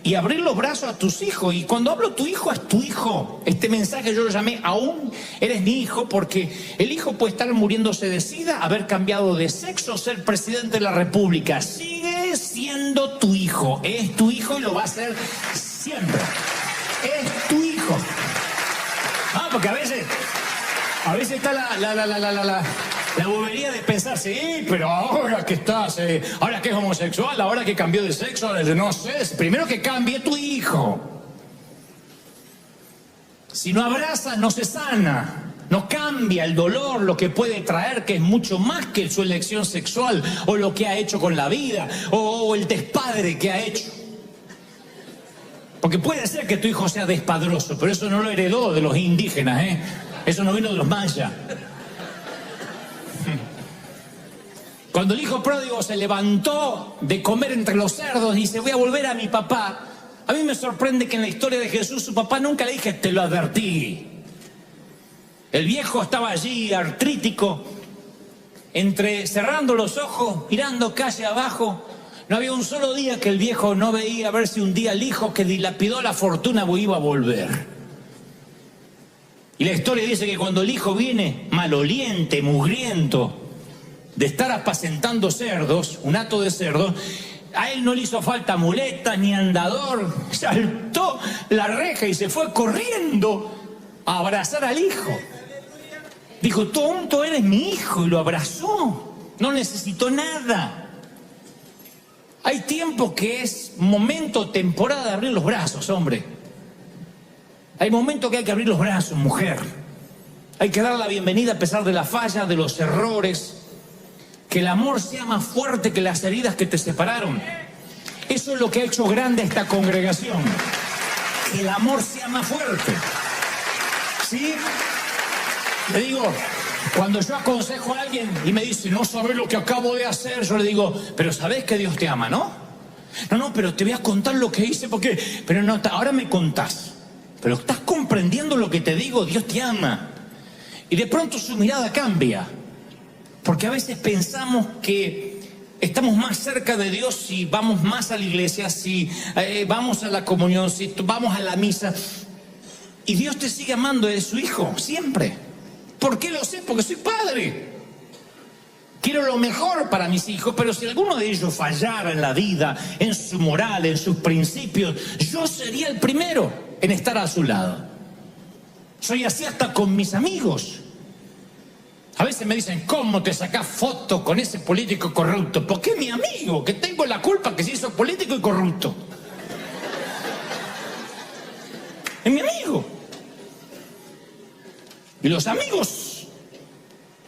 y abrir los brazos a tus hijos. Y cuando hablo tu hijo, es tu hijo. Este mensaje yo lo llamé, aún eres mi hijo, porque el hijo puede estar muriéndose de sida, haber cambiado de sexo, ser presidente de la república. Sigue siendo tu hijo. Es tu hijo y lo va a ser siempre. Es tu hijo. Porque a veces está la bobería de pensar, sí, pero ahora que estás, ahora que es homosexual, ahora que cambió de sexo, no sé, primero que cambie tu hijo. Si no abrazas, no se sana, no cambia el dolor, lo que puede traer, que es mucho más que su elección sexual, o lo que ha hecho con la vida, o el despadre que ha hecho. Porque puede ser que tu hijo sea despadroso, pero eso no lo heredó de los indígenas, eso no vino de los mayas. Cuando el hijo pródigo se levantó de comer entre los cerdos y dice, voy a volver a mi papá, a mí me sorprende que en la historia de Jesús su papá nunca le dije, te lo advertí. El viejo estaba allí, artrítico, cerrando los ojos, mirando calle abajo. No había un solo día que el viejo no veía a ver si un día el hijo que dilapidó la fortuna iba a volver. Y la historia dice que cuando el hijo viene maloliente, mugriento, de estar apacentando cerdos, un hato de cerdos, a él no le hizo falta muleta ni andador, saltó la reja y se fue corriendo a abrazar al hijo. Dijo, tonto, eres mi hijo, y lo abrazó, no necesitó nada. Hay tiempo que es momento, temporada de abrir los brazos, hombre. Hay momentos que hay que abrir los brazos, mujer. Hay que dar la bienvenida a pesar de la falla, de los errores. Que el amor sea más fuerte que las heridas que te separaron. Eso es lo que ha hecho grande esta congregación. Que el amor sea más fuerte. ¿Sí? Le digo, cuando yo aconsejo a alguien y me dice, no sabes lo que acabo de hacer, yo le digo, pero sabes que Dios te ama, ¿no? No, pero te voy a contar lo que hice porque... Pero no, ahora me contás. Pero estás comprendiendo lo que te digo, Dios te ama. Y de pronto su mirada cambia. Porque a veces pensamos que estamos más cerca de Dios si vamos más a la iglesia, si vamos a la comunión, si vamos a la misa. Y Dios te sigue amando, eres su hijo, siempre. ¿Por qué lo sé? Porque soy padre. Quiero lo mejor para mis hijos, pero si alguno de ellos fallara en la vida, en su moral, en sus principios, yo sería el primero en estar a su lado. Soy así hasta con mis amigos. A veces me dicen, ¿cómo te sacás fotos con ese político corrupto? Porque es mi amigo, que tengo la culpa que se hizo político y corrupto. Es mi amigo. Y los amigos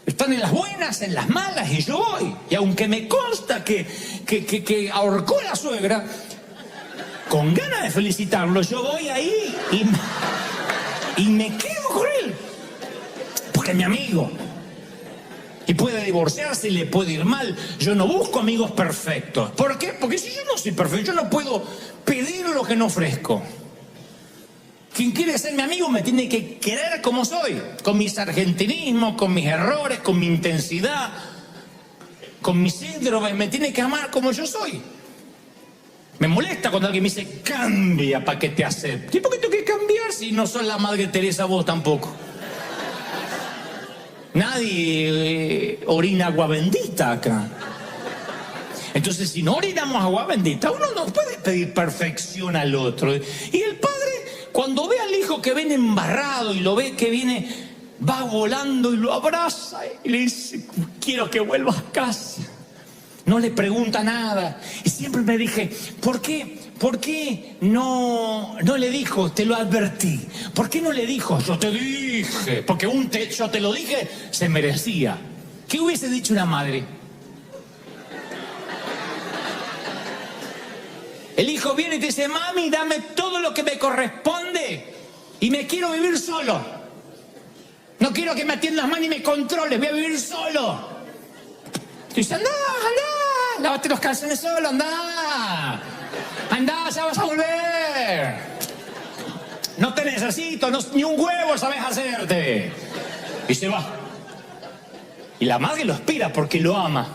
están en las buenas, en las malas, y yo voy. Y aunque me consta que ahorcó a la suegra, con ganas de felicitarlo, yo voy ahí y me quedo con él. Porque es mi amigo. Y puede divorciarse y le puede ir mal. Yo no busco amigos perfectos. ¿Por qué? Porque si yo no soy perfecto, yo no puedo pedir lo que no ofrezco. Quien quiere ser mi amigo me tiene que querer como soy, con mis argentinismos, con mis errores, con mi intensidad, con mi síndrome. Me tiene que amar como yo soy. Me molesta cuando alguien me dice, cambia para que te acepte. ¿Y por qué tengo que cambiar si no sos la Madre Teresa vos tampoco? Nadie orina agua bendita acá. Entonces, si no orinamos agua bendita, uno no puede pedir perfección al otro. Y el padre, cuando ve al hijo que viene embarrado y lo ve que viene, va volando y lo abraza y le dice, quiero que vuelvas a casa. No le pregunta nada. Y siempre me dije, ¿por qué no le dijo, te lo advertí? ¿Por qué no le dijo, yo te dije? Porque yo te lo dije se merecía. ¿Qué hubiese dicho una madre? El hijo viene y te dice, mami, dame todo lo que me corresponde y me quiero vivir solo. No quiero que me atiendas más ni me controles, voy a vivir solo. Y dice, anda, lávate los calzones solo, anda, ya vas a volver. No te necesito, ni un huevo sabes hacerte. Y se va. Y la madre lo espera porque lo ama.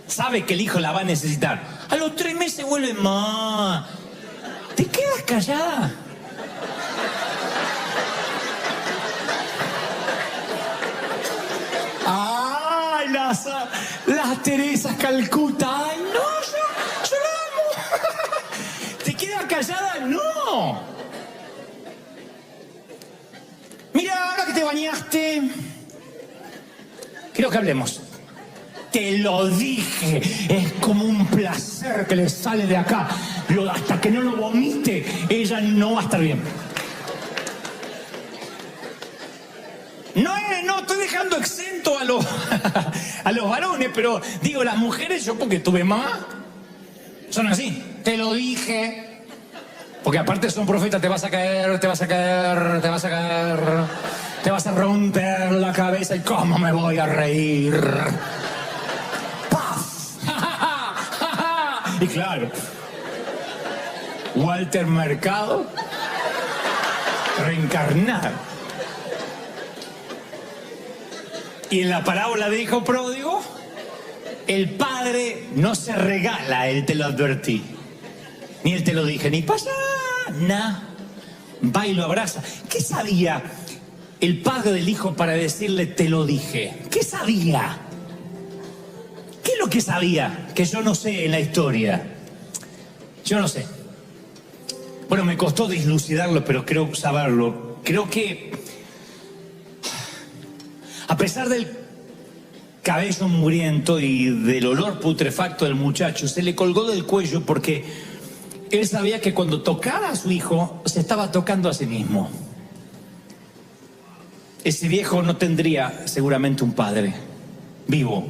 Sabe que el hijo la va a necesitar. A los 3 meses vuelve, ma, ¿te quedas callada? ¡Ay, las Teresas Calcuta! ¡Ay, no, yo la amo! ¿Te quedas callada? ¡No! Mira, ahora que te bañaste, quiero que hablemos. Te lo dije, es como un placer que le sale de acá. Hasta que no lo vomite, ella no va a estar bien. No estoy dejando exento a los varones, pero digo, las mujeres, yo porque tuve mamá, son así. Te lo dije. Porque aparte son profetas, te vas a caer, te vas a caer, te vas a caer, te vas a romper la cabeza y cómo me voy a reír. Y claro, Walter Mercado reencarnado. Y en la parábola de hijo pródigo, el padre no se regala, él te lo advertí. Ni él te lo dije, ni pasa nada. Va y lo abraza. ¿Qué sabía el padre del hijo para decirle te lo dije? ¿Qué sabía? ¿Qué es lo que sabía? Que yo no sé en la historia. Yo no sé. Bueno, me costó dislucidarlo, pero creo saberlo. Creo que, a pesar del cabello mugriento y del olor putrefacto del muchacho, se le colgó del cuello porque él sabía que cuando tocara a su hijo, se estaba tocando a sí mismo. Ese viejo no tendría seguramente un padre vivo.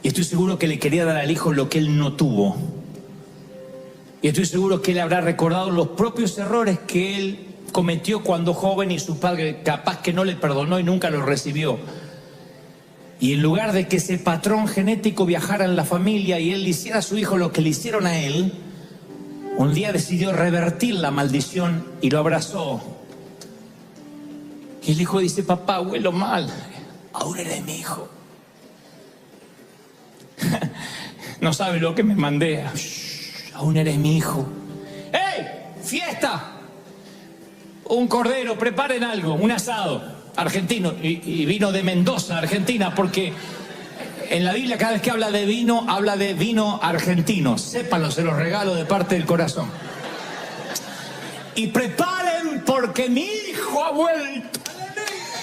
Y estoy seguro que le quería dar al hijo lo que él no tuvo. Y estoy seguro que él habrá recordado los propios errores que él cometió cuando joven y su padre capaz que no le perdonó y nunca lo recibió. Y en lugar de que ese patrón genético viajara en la familia y él le hiciera a su hijo lo que le hicieron a él, un día decidió revertir la maldición y lo abrazó. Y el hijo dice, papá, huelo mal, ahora eres mi hijo. No sabe lo que me mandé. Aún eres mi hijo. ¡Ey! ¡Fiesta! Un cordero, preparen algo, un asado argentino. Y vino de Mendoza, Argentina, porque en la Biblia cada vez que habla de vino argentino. Sépanlo, se los regalo de parte del corazón. Y preparen porque mi hijo ha vuelto.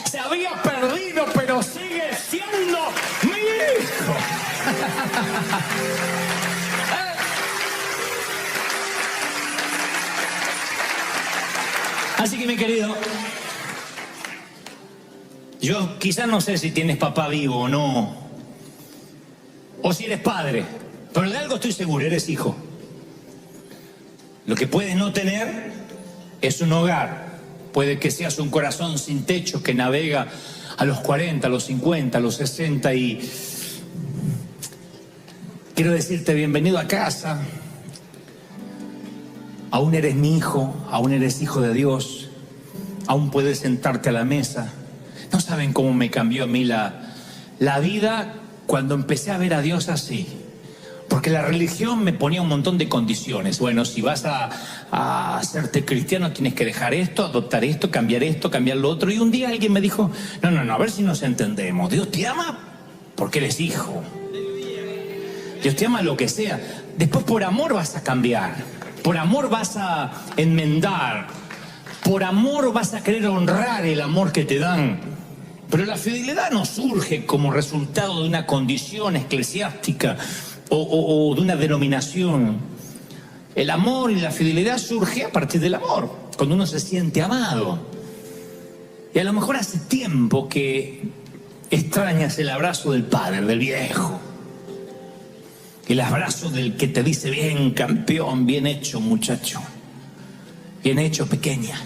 Se había perdido, pero sigue siendo mi hijo. Así que, mi querido, yo quizás no sé si tienes papá vivo o no, o si eres padre, pero de algo estoy seguro, eres hijo. Lo que puedes no tener es un hogar. Puede que seas un corazón sin techo que navega a los 40, a los 50, a los 60 y quiero decirte bienvenido a casa. Aún eres mi hijo, aún eres hijo de Dios, aún puedes sentarte a la mesa. No saben cómo me cambió a mí la vida cuando empecé a ver a Dios así. Porque la religión me ponía un montón de condiciones. Bueno, si vas a hacerte cristiano tienes que dejar esto, adoptar esto, cambiar lo otro. Y un día alguien me dijo, no, a ver si nos entendemos. Dios te ama porque eres hijo. Dios te ama lo que sea. Después por amor vas a cambiar. Por amor vas a enmendar. Por amor vas a querer honrar el amor que te dan. Pero la fidelidad no surge como resultado de una condición eclesiástica o de una denominación. El amor y la fidelidad surge a partir del amor, cuando uno se siente amado. Y a lo mejor hace tiempo que extrañas el abrazo del padre, del viejo. El abrazo del que te dice, bien campeón, bien hecho muchacho, bien hecho pequeña.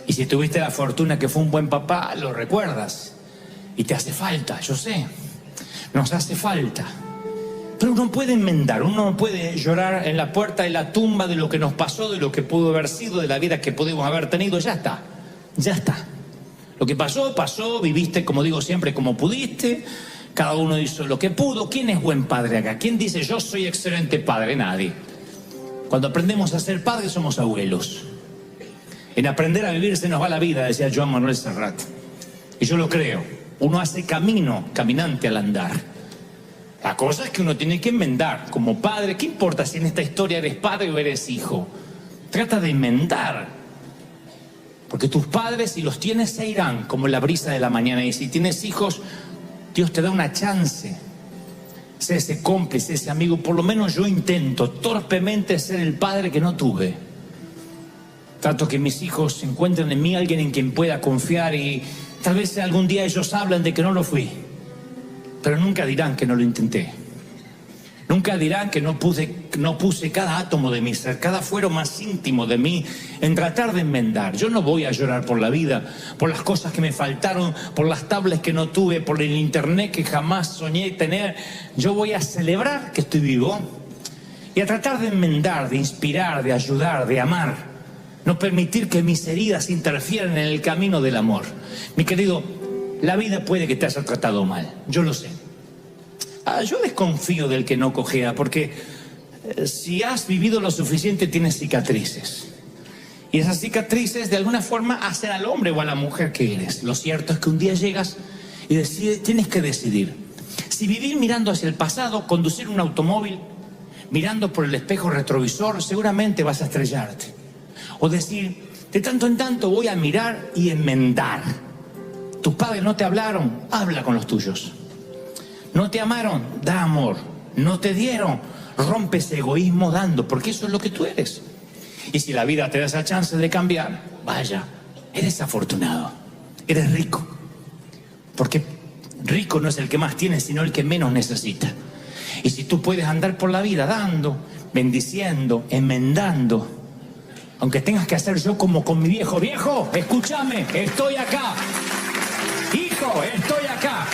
Y si tuviste la fortuna que fue un buen papá, lo recuerdas. Y te hace falta, yo sé, nos hace falta. Pero uno puede enmendar, uno puede llorar en la puerta de la tumba de lo que nos pasó, de lo que pudo haber sido, de la vida que pudimos haber tenido. Ya está, ya está. Lo que pasó, pasó, viviste, como digo siempre, como pudiste. Cada uno hizo lo que pudo. ¿Quién es buen padre acá? ¿Quién dice yo soy excelente padre? Nadie. Cuando aprendemos a ser padres somos abuelos. En aprender a vivir se nos va la vida, decía Joan Manuel Serrat. Y yo lo creo. Uno hace camino, caminante al andar. La cosa es que uno tiene que enmendar. Como padre, ¿qué importa si en esta historia eres padre o eres hijo? Trata de enmendar. Porque tus padres, si los tienes, se irán como la brisa de la mañana. Y si tienes hijos, Dios te da una chance. Sé ese cómplice, ese amigo. Por lo menos yo intento torpemente ser el padre que no tuve. Trato que mis hijos encuentren en mí alguien en quien pueda confiar y tal vez algún día ellos hablan de que no lo fui. Pero nunca dirán que no lo intenté. Nunca dirán que no puse cada átomo de mi ser, cada fuero más íntimo de mí en tratar de enmendar. Yo no voy a llorar por la vida, por las cosas que me faltaron, por las tablets que no tuve, por el internet que jamás soñé tener. Yo voy a celebrar que estoy vivo y a tratar de enmendar, de inspirar, de ayudar, de amar. No permitir que mis heridas interfieran en el camino del amor. Mi querido, la vida puede que te haya tratado mal, yo lo sé. Yo desconfío del que no cojea, porque si has vivido lo suficiente tienes cicatrices. Y esas cicatrices de alguna forma hacen al hombre o a la mujer que eres. Lo cierto es que un día llegas y tienes que decidir. Si vivir mirando hacia el pasado, conducir un automóvil, mirando por el espejo retrovisor, seguramente vas a estrellarte. O decir, de tanto en tanto voy a mirar y enmendar. Tus padres no te hablaron, habla con los tuyos. No te amaron, da amor. No te dieron, rompe ese egoísmo dando, porque eso es lo que tú eres. Y si la vida te da esa chance de cambiar, vaya, eres afortunado, eres rico. Porque rico no es el que más tiene, sino el que menos necesita. Y si tú puedes andar por la vida dando, bendiciendo, enmendando, aunque tengas que hacer yo como con mi viejo, viejo, escúchame, estoy acá. Hijo, estoy acá.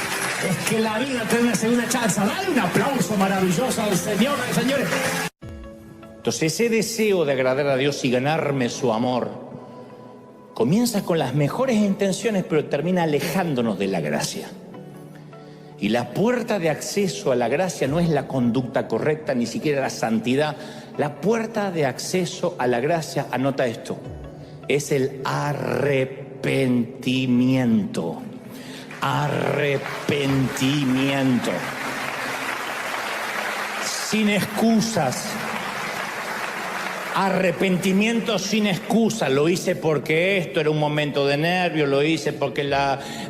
Es que la vida te da una segunda chance. Dale un aplauso maravilloso al Señor, señores. Entonces ese deseo de agradar a Dios y ganarme su amor comienza con las mejores intenciones, pero termina alejándonos de la gracia. Y la puerta de acceso a la gracia no es la conducta correcta, ni siquiera la santidad. La puerta de acceso a la gracia, anota esto, es el arrepentimiento. Arrepentimiento. Sin excusas. Arrepentimiento sin excusa. Lo hice porque esto era un momento de nervio, lo hice porque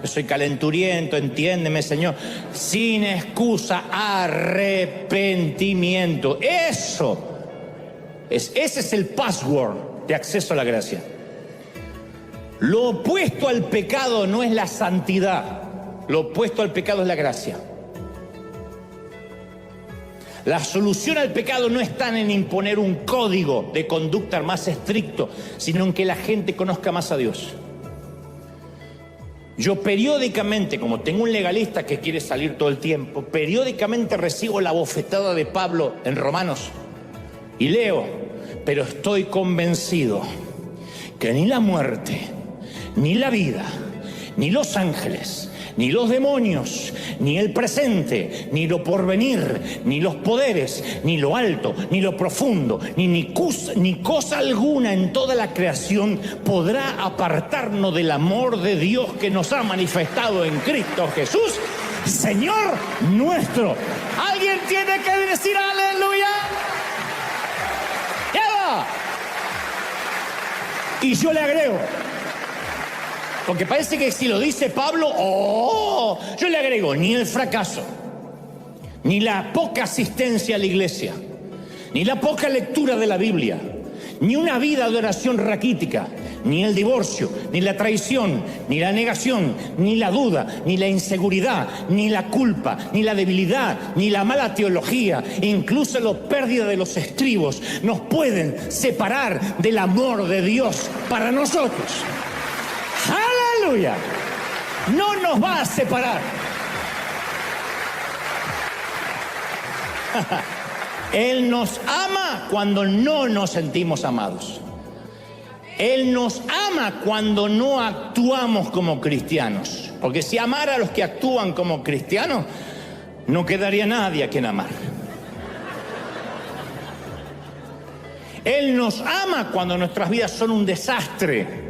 soy calenturiento, entiéndeme, Señor. Sin excusa, arrepentimiento. Ese es el password de acceso a la gracia. Lo opuesto al pecado no es la santidad. Lo opuesto al pecado es la gracia. La solución al pecado no está en imponer un código de conducta más estricto, sino en que la gente conozca más a Dios. Yo periódicamente, como tengo un legalista que quiere salir todo el tiempo, periódicamente recibo la bofetada de Pablo en Romanos y leo, pero estoy convencido que ni la muerte, ni la vida, ni los ángeles, ni los demonios, ni el presente, ni lo porvenir, ni los poderes, ni lo alto, ni lo profundo, ni cosa alguna en toda la creación podrá apartarnos del amor de Dios que nos ha manifestado en Cristo Jesús, Señor nuestro. ¿Alguien tiene que decir aleluya? ¡Ya va! Y yo le agrego, porque parece que si lo dice Pablo, yo le agrego, ni el fracaso, ni la poca asistencia a la iglesia, ni la poca lectura de la Biblia, ni una vida de oración raquítica, ni el divorcio, ni la traición, ni la negación, ni la duda, ni la inseguridad, ni la culpa, ni la debilidad, ni la mala teología, incluso la pérdida de los estribos, nos pueden separar del amor de Dios para nosotros. ¡Aleluya! No nos va a separar. Él nos ama cuando no nos sentimos amados. Él nos ama cuando no actuamos como cristianos. Porque si amara a los que actúan como cristianos, no quedaría nadie a quien amar. Él nos ama cuando nuestras vidas son un desastre.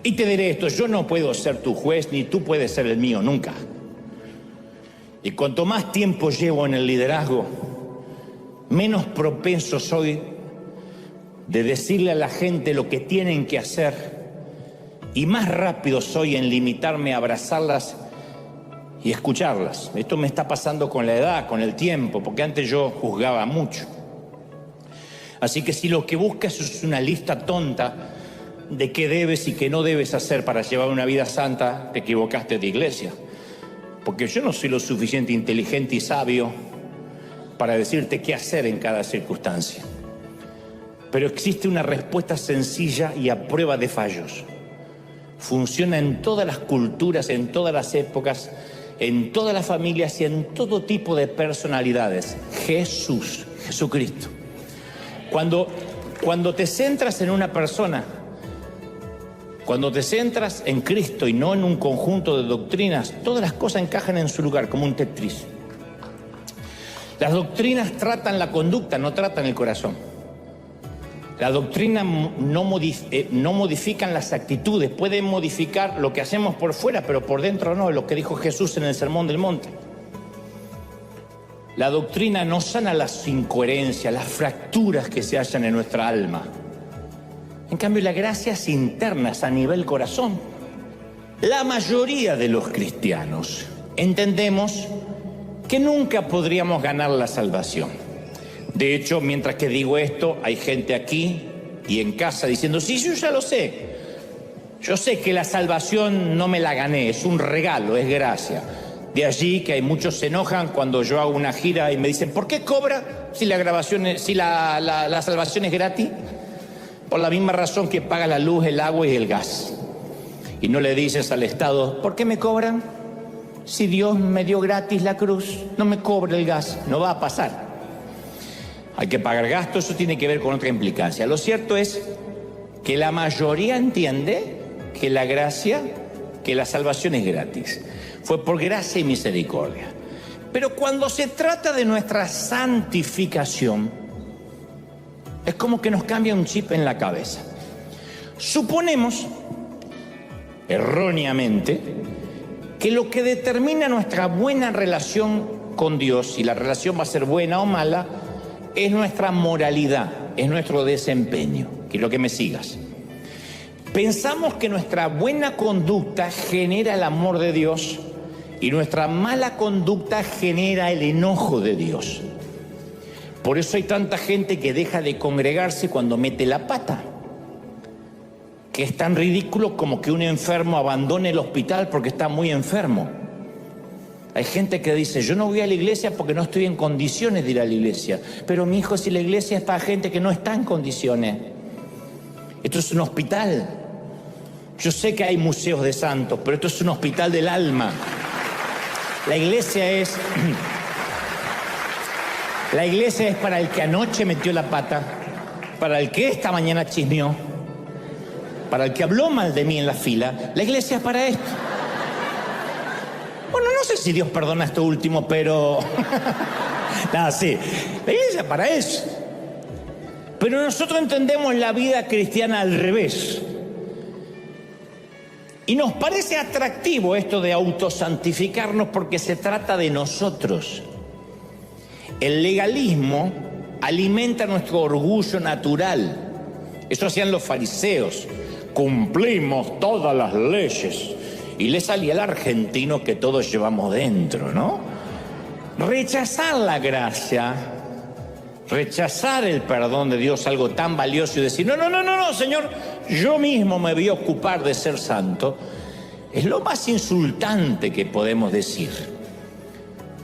Y te diré esto, yo no puedo ser tu juez, ni tú puedes ser el mío, nunca. Y cuanto más tiempo llevo en el liderazgo, menos propenso soy de decirle a la gente lo que tienen que hacer, y más rápido soy en limitarme a abrazarlas y escucharlas. Esto me está pasando con la edad, con el tiempo, porque antes yo juzgaba mucho. Así que si lo que buscas es una lista tonta de qué debes y qué no debes hacer para llevar una vida santa, te equivocaste de iglesia. Porque yo no soy lo suficiente inteligente y sabio para decirte qué hacer en cada circunstancia. Pero existe una respuesta sencilla y a prueba de fallos. Funciona en todas las culturas, en todas las épocas, en todas las familias y en todo tipo de personalidades. Jesucristo. Cuando te centras en una persona, cuando te centras en Cristo y no en un conjunto de doctrinas, todas las cosas encajan en su lugar como un Tetris. Las doctrinas tratan la conducta, no tratan el corazón. Las doctrinas no modifican las actitudes, pueden modificar lo que hacemos por fuera, pero por dentro no, lo que dijo Jesús en el Sermón del Monte. La doctrina no sana las incoherencias, las fracturas que se hallan en nuestra alma. En cambio, la gracia es interna, es a nivel corazón. La mayoría de los cristianos entendemos que nunca podríamos ganar la salvación. De hecho, mientras que digo esto, hay gente aquí y en casa diciendo, sí, yo ya lo sé. Yo sé que la salvación no me la gané, es un regalo, es gracia. De allí que hay muchos se enojan cuando yo hago una gira y me dicen, ¿por qué cobra si la salvación es gratis? Por la misma razón que paga la luz, el agua y el gas. Y no le dices al Estado, ¿por qué me cobran? Si Dios me dio gratis la cruz, no me cobra el gas. No va a pasar. Hay que pagar gastos, eso tiene que ver con otra implicancia. Lo cierto es que la mayoría entiende que la gracia, que la salvación es gratis. Fue por gracia y misericordia. Pero cuando se trata de nuestra santificación, es como que nos cambia un chip en la cabeza. Suponemos, erróneamente, que lo que determina nuestra buena relación con Dios, si la relación va a ser buena o mala, es nuestra moralidad, es nuestro desempeño. Quiero que me sigas. Pensamos que nuestra buena conducta genera el amor de Dios y nuestra mala conducta genera el enojo de Dios. Por eso hay tanta gente que deja de congregarse cuando mete la pata. Que es tan ridículo como que un enfermo abandone el hospital porque está muy enfermo. Hay gente que dice, yo no voy a la iglesia porque no estoy en condiciones de ir a la iglesia. Pero mi hijo, si la iglesia es para gente que no está en condiciones. Esto es un hospital. Yo sé que hay museos de santos, pero esto es un hospital del alma. La iglesia es para el que anoche metió la pata, para el que esta mañana chismeó, para el que habló mal de mí en la fila. La iglesia es para esto. Bueno, no sé si Dios perdona esto último, pero... Nada, sí. La iglesia es para eso. Pero nosotros entendemos la vida cristiana al revés. Y nos parece atractivo esto de autosantificarnos porque se trata de nosotros. El legalismo alimenta nuestro orgullo natural. Eso hacían los fariseos. Cumplimos todas las leyes. Y le salía al argentino que todos llevamos dentro, ¿no? Rechazar la gracia, rechazar el perdón de Dios, algo tan valioso, y decir, no, Señor, yo mismo me voy a ocupar de ser santo, es lo más insultante que podemos decir.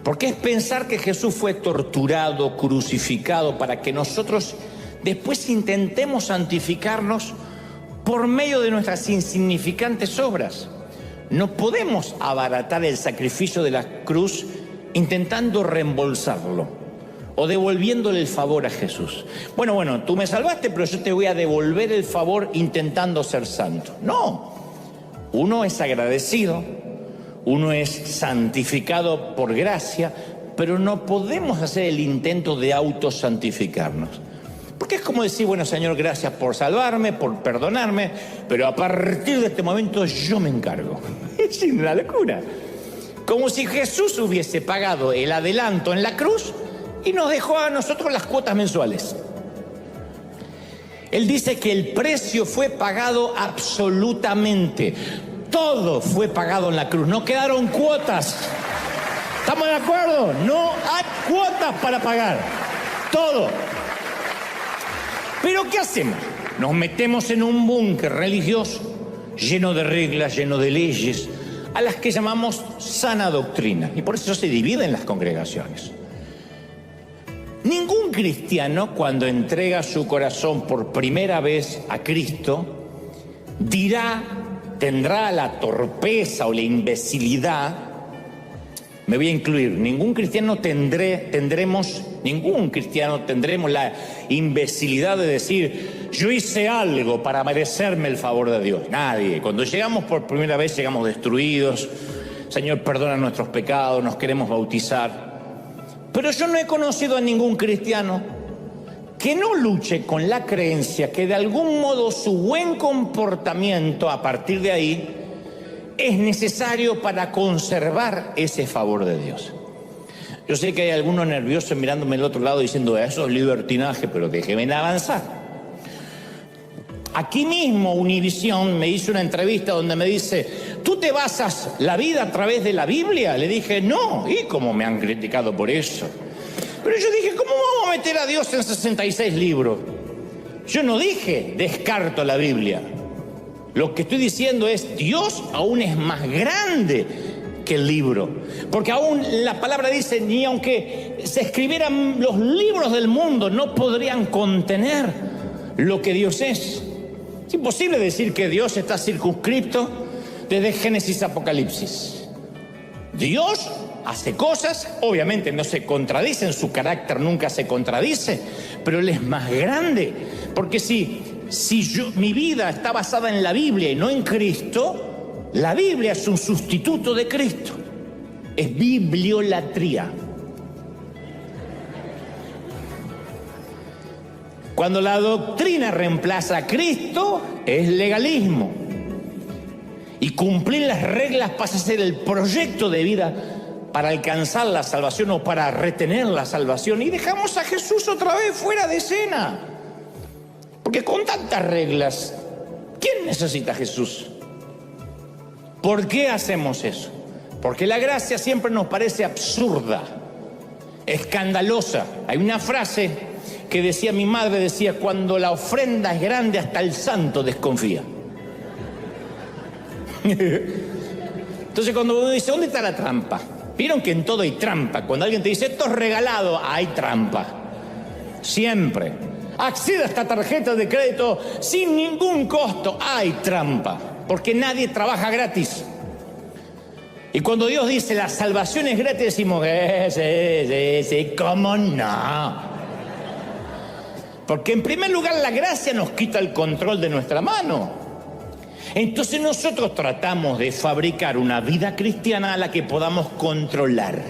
Porque es pensar que Jesús fue torturado, crucificado, para que nosotros después intentemos santificarnos por medio de nuestras insignificantes obras. No podemos abaratar el sacrificio de la cruz intentando reembolsarlo o devolviéndole el favor a Jesús. Bueno, tú me salvaste, pero yo te voy a devolver el favor intentando ser santo. No, uno es agradecido, uno es santificado por gracia, pero no podemos hacer el intento de autosantificarnos. Porque es como decir, bueno, Señor, gracias por salvarme, por perdonarme, pero a partir de este momento yo me encargo. Es una locura. Como si Jesús hubiese pagado el adelanto en la cruz y nos dejó a nosotros las cuotas mensuales. Él dice que el precio fue pagado absolutamente. Todo fue pagado en la cruz. No quedaron cuotas. ¿Estamos de acuerdo? No hay cuotas para pagar. Todo. ¿Pero qué hacemos? Nos metemos en un búnker religioso lleno de reglas, lleno de leyes, a las que llamamos sana doctrina. Y por eso se dividen las congregaciones. Ningún cristiano, cuando entrega su corazón por primera vez a Cristo, tendrá la torpeza o la imbecilidad, me voy a incluir, ningún cristiano tendremos la imbecilidad de decir, yo hice algo para merecerme el favor de Dios. Nadie. Cuando llegamos por primera vez, llegamos destruidos. Señor, perdona nuestros pecados, nos queremos bautizar. Pero yo no he conocido a ningún cristiano que no luche con la creencia que de algún modo su buen comportamiento a partir de ahí es necesario para conservar ese favor de Dios. Yo sé que hay algunos nerviosos mirándome al otro lado diciendo, eso es libertinaje, pero déjenme avanzar. Aquí mismo Univisión me hizo una entrevista donde me dice, ¿tú te basas la vida a través de la Biblia? Le dije, no. ¿Y cómo me han criticado por eso? Pero yo dije, ¿cómo vamos a meter a Dios en 66 libros? Yo no dije, descarto la Biblia. Lo que estoy diciendo es, Dios aún es más grande que el libro. Porque aún la palabra dice, ni aunque se escribieran los libros del mundo, no podrían contener lo que Dios es. Es imposible decir que Dios está circunscripto desde Génesis a Apocalipsis. Dios hace cosas, obviamente no se contradicen, su carácter nunca se contradice, pero Él es más grande. Porque si mi vida está basada en la Biblia y no en Cristo, la Biblia es un sustituto de Cristo. Es bibliolatría. Cuando la doctrina reemplaza a Cristo, es legalismo. Y cumplir las reglas pasa a ser el proyecto de vida para alcanzar la salvación o para retener la salvación. Y dejamos a Jesús otra vez fuera de escena. Porque con tantas reglas, ¿quién necesita a Jesús? ¿Por qué hacemos eso? Porque la gracia siempre nos parece absurda, escandalosa. Hay una frase que decía mi madre, decía, cuando la ofrenda es grande hasta el santo desconfía. Entonces cuando uno dice, ¿dónde está la trampa? Vieron que en todo hay trampa. Cuando alguien te dice, esto es regalado, hay trampa. Siempre. Acceda a esta tarjeta de crédito sin ningún costo, hay trampa. porque nadie trabaja gratis. Y cuando Dios dice la salvación es gratis, decimos, sí, ¿cómo no? Porque en primer lugar la gracia nos quita el control de nuestra mano. Entonces nosotros tratamos de fabricar una vida cristiana a la que podamos controlar.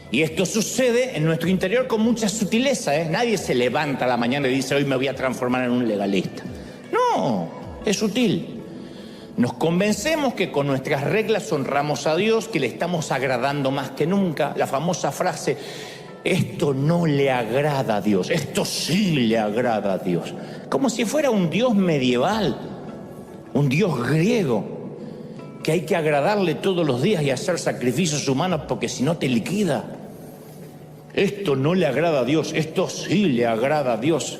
Y esto sucede en nuestro interior con mucha sutileza, ¿eh? Nadie se levanta a la mañana y dice, hoy me voy a transformar en un legalista. No, es sutil. Nos convencemos que con nuestras reglas honramos a Dios, que le estamos agradando más que nunca. La famosa frase, esto no le agrada a Dios, esto sí le agrada a Dios. Como si fuera un Dios medieval, un Dios griego, que hay que agradarle todos los días y hacer sacrificios humanos porque si no te liquida. Esto no le agrada a Dios, esto sí le agrada a Dios.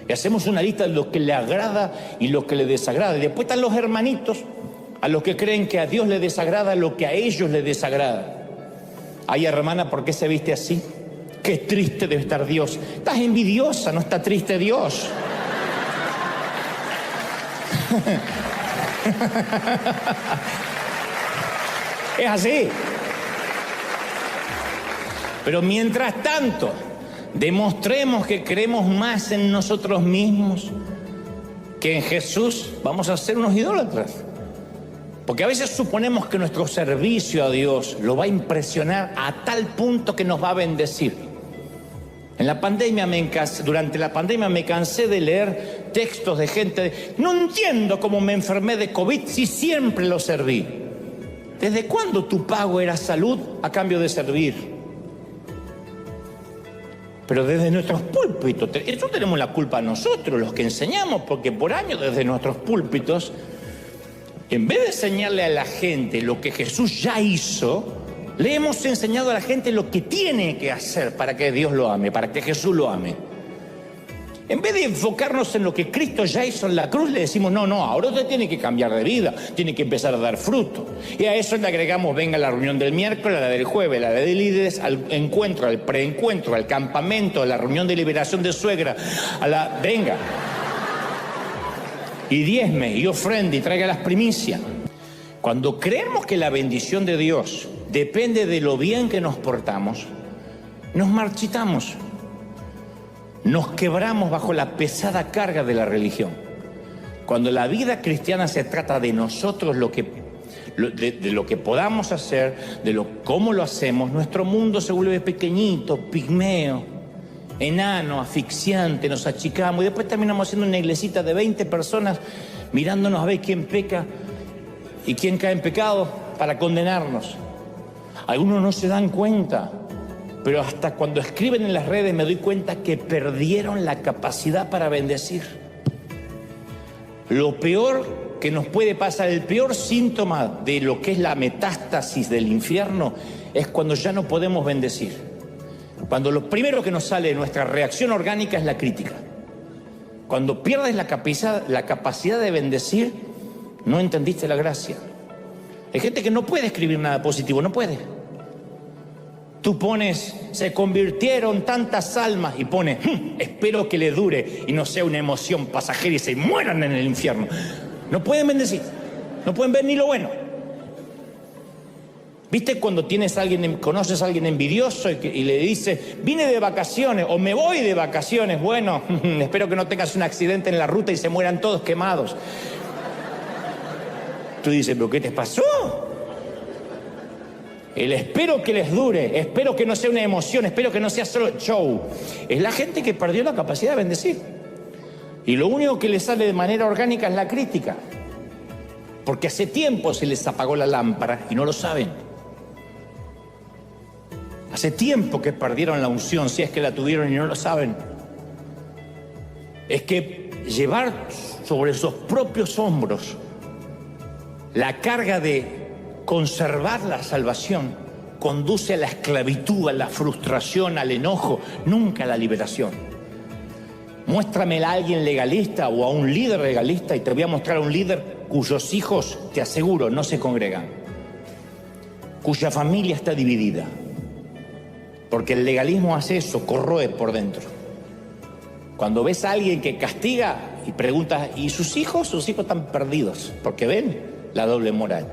Y hacemos una lista de lo que le agrada y lo que le desagrada. Y después están los hermanitos, a los que creen que a Dios le desagrada lo que a ellos les desagrada. Ay, hermana, ¿por qué se viste así? Qué triste debe estar Dios. Estás envidiosa, no está triste Dios. Es así. Pero mientras tanto, demostremos que creemos más en nosotros mismos que en Jesús, vamos a ser unos idólatras. Porque a veces suponemos que nuestro servicio a Dios lo va a impresionar a tal punto que nos va a bendecir. Durante la pandemia me cansé de leer textos de gente. No entiendo cómo me enfermé de COVID si siempre lo serví. ¿Desde cuándo tu pago era salud a cambio de servir? Pero desde nuestros púlpitos, eso tenemos la culpa nosotros, los que enseñamos, porque por años desde nuestros púlpitos, en vez de enseñarle a la gente lo que Jesús ya hizo, le hemos enseñado a la gente lo que tiene que hacer para que Dios lo ame, para que Jesús lo ame. En vez de enfocarnos en lo que Cristo ya hizo en la cruz, le decimos, no, ahora usted tiene que cambiar de vida, tiene que empezar a dar fruto. Y a eso le agregamos, venga la reunión del miércoles, la del jueves, la de líderes, al encuentro, al preencuentro, al campamento, a la reunión de liberación de suegra, venga. Y diezme, y ofrende, y traiga las primicias. Cuando creemos que la bendición de Dios depende de lo bien que nos portamos, nos marchitamos. Nos quebramos bajo la pesada carga de la religión. Cuando la vida cristiana se trata de nosotros, de lo que podamos hacer, cómo lo hacemos, nuestro mundo se vuelve pequeñito, pigmeo, enano, asfixiante, nos achicamos y después terminamos haciendo una iglesita de 20 personas mirándonos a ver quién peca y quién cae en pecado para condenarnos. Algunos no se dan cuenta. Pero hasta cuando escriben en las redes me doy cuenta que perdieron la capacidad para bendecir. Lo peor que nos puede pasar, el peor síntoma de lo que es la metástasis del infierno, es cuando ya no podemos bendecir. Cuando lo primero que nos sale de nuestra reacción orgánica es la crítica. Cuando pierdes la capacidad de bendecir, no entendiste la gracia. Hay gente que no puede escribir nada positivo, no puede. Tú pones, se convirtieron tantas almas y pones, espero que le dure y no sea una emoción pasajera y se mueran en el infierno. No pueden bendecir, no pueden ver ni lo bueno. ¿Viste cuando conoces a alguien envidioso y le dices, vine de vacaciones o me voy de vacaciones? Bueno, espero que no tengas un accidente en la ruta y se mueran todos quemados. Tú dices, ¿pero qué te pasó? El espero que les dure, espero que no sea una emoción, espero que no sea solo show. Es la gente que perdió la capacidad de bendecir. Y lo único que les sale de manera orgánica es la crítica. Porque hace tiempo se les apagó la lámpara y no lo saben. Hace tiempo que perdieron la unción, si es que la tuvieron y no lo saben. Es que llevar sobre sus propios hombros la carga de conservar la salvación conduce a la esclavitud, a la frustración, al enojo, nunca a la liberación. Muéstrame a alguien legalista o a un líder legalista y te voy a mostrar a un líder cuyos hijos, te aseguro, no se congregan, cuya familia está dividida. Porque el legalismo hace eso, corroe por dentro. Cuando ves a alguien que castiga, y pregunta, ¿y sus hijos? Sus hijos están perdidos, porque ven la doble moral.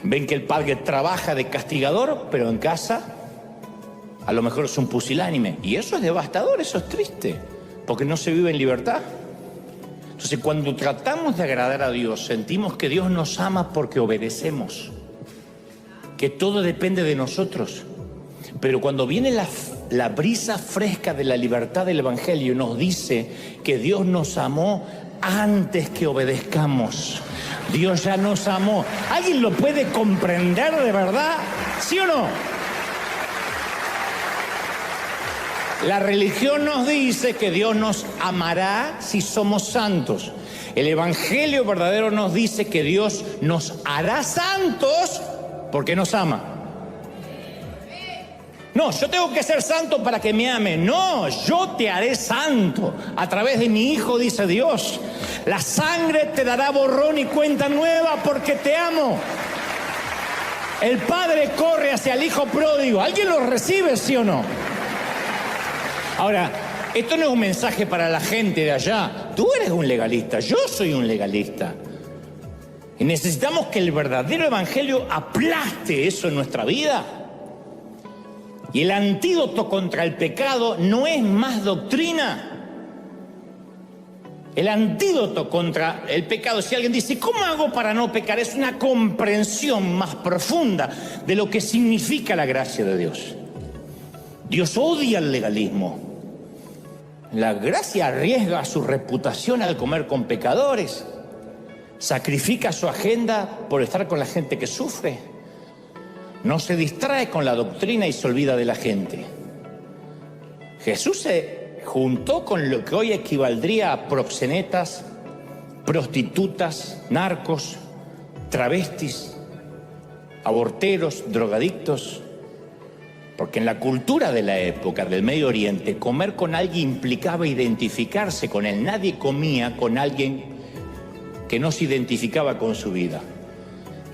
Ven que el padre trabaja de castigador, pero en casa a lo mejor es un pusilánime. Y eso es devastador, eso es triste, porque no se vive en libertad. Entonces, cuando tratamos de agradar a Dios, sentimos que Dios nos ama porque obedecemos, que todo depende de nosotros. Pero cuando viene la brisa fresca de la libertad del Evangelio, nos dice que Dios nos amó antes que obedezcamos. Dios ya nos amó. ¿Alguien lo puede comprender de verdad? ¿Sí o no? La religión nos dice que Dios nos amará si somos santos. El Evangelio verdadero nos dice que Dios nos hará santos porque nos ama. No, yo tengo que ser santo para que me ame. No, yo te haré santo a través de mi Hijo, dice Dios. La sangre te dará borrón y cuenta nueva porque te amo. El Padre corre hacia el Hijo pródigo. ¿Alguien lo recibe, sí o no? Ahora, esto no es un mensaje para la gente de allá. Tú eres un legalista, yo soy un legalista. Y necesitamos que el verdadero Evangelio aplaste eso en nuestra vida. Y el antídoto contra el pecado no es más doctrina. El antídoto contra el pecado, si alguien dice, ¿cómo hago para no pecar? Es una comprensión más profunda de lo que significa la gracia de Dios. Dios odia el legalismo. La gracia arriesga su reputación al comer con pecadores. Sacrifica su agenda por estar con la gente que sufre. No se distrae con la doctrina y se olvida de la gente. Jesús se juntó con lo que hoy equivaldría a proxenetas, prostitutas, narcos, travestis, aborteros, drogadictos. Porque en la cultura de la época del Medio Oriente, comer con alguien implicaba identificarse con él. Nadie comía con alguien que no se identificaba con su vida.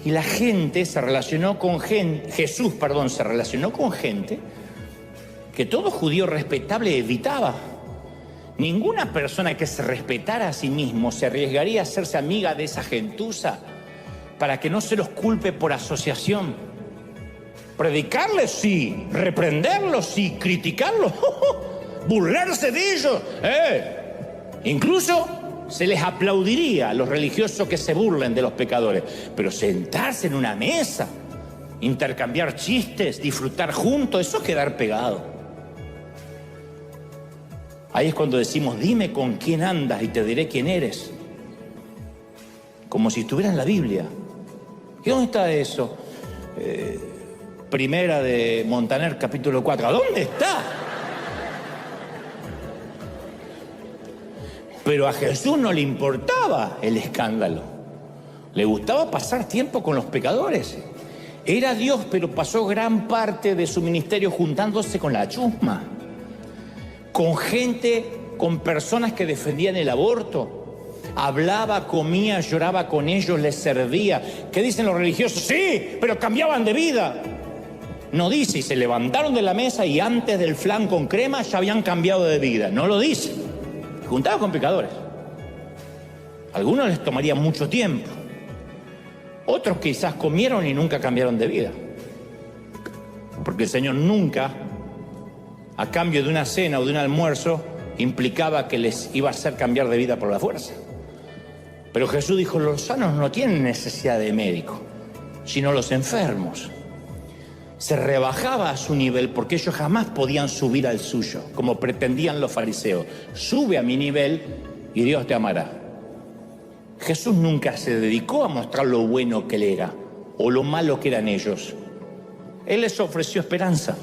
Y la gente se relacionó con gente, Jesús se relacionó con gente que todo judío respetable evitaba. Ninguna persona que se respetara a sí mismo se arriesgaría a hacerse amiga de esa gentuza para que no se los culpe por asociación. Predicarles sí, reprenderlos sí, criticarlos, burlarse de ellos. Incluso se les aplaudiría a los religiosos que se burlen de los pecadores. Pero sentarse en una mesa, intercambiar chistes, disfrutar juntos, eso es quedar pegado. Ahí es cuando decimos, dime con quién andas y te diré quién eres. Como si estuviera en la Biblia. ¿Y dónde está eso? Primera de Montaner, capítulo 4. ¿A dónde está? Pero a Jesús no le importaba el escándalo. Le gustaba pasar tiempo con los pecadores. Era Dios, pero pasó gran parte de su ministerio juntándose con la chusma. Con gente, con personas que defendían el aborto. Hablaba, comía, lloraba con ellos, les servía. ¿Qué dicen los religiosos? Sí, pero cambiaban de vida. No dice, y se levantaron de la mesa y antes del flan con crema ya habían cambiado de vida. No lo dice. Juntaba con pecadores. A algunos les tomaría mucho tiempo. Otros quizás comieron y nunca cambiaron de vida. Porque el Señor nunca, a cambio de una cena o de un almuerzo, implicaba que les iba a hacer cambiar de vida por la fuerza. Pero Jesús dijo, los sanos no tienen necesidad de médico, sino los enfermos. Se rebajaba a su nivel porque ellos jamás podían subir al suyo, como pretendían los fariseos. Sube a mi nivel y Dios te amará. Jesús nunca se dedicó a mostrar lo bueno que él era o lo malo que eran ellos. Él les ofreció esperanza.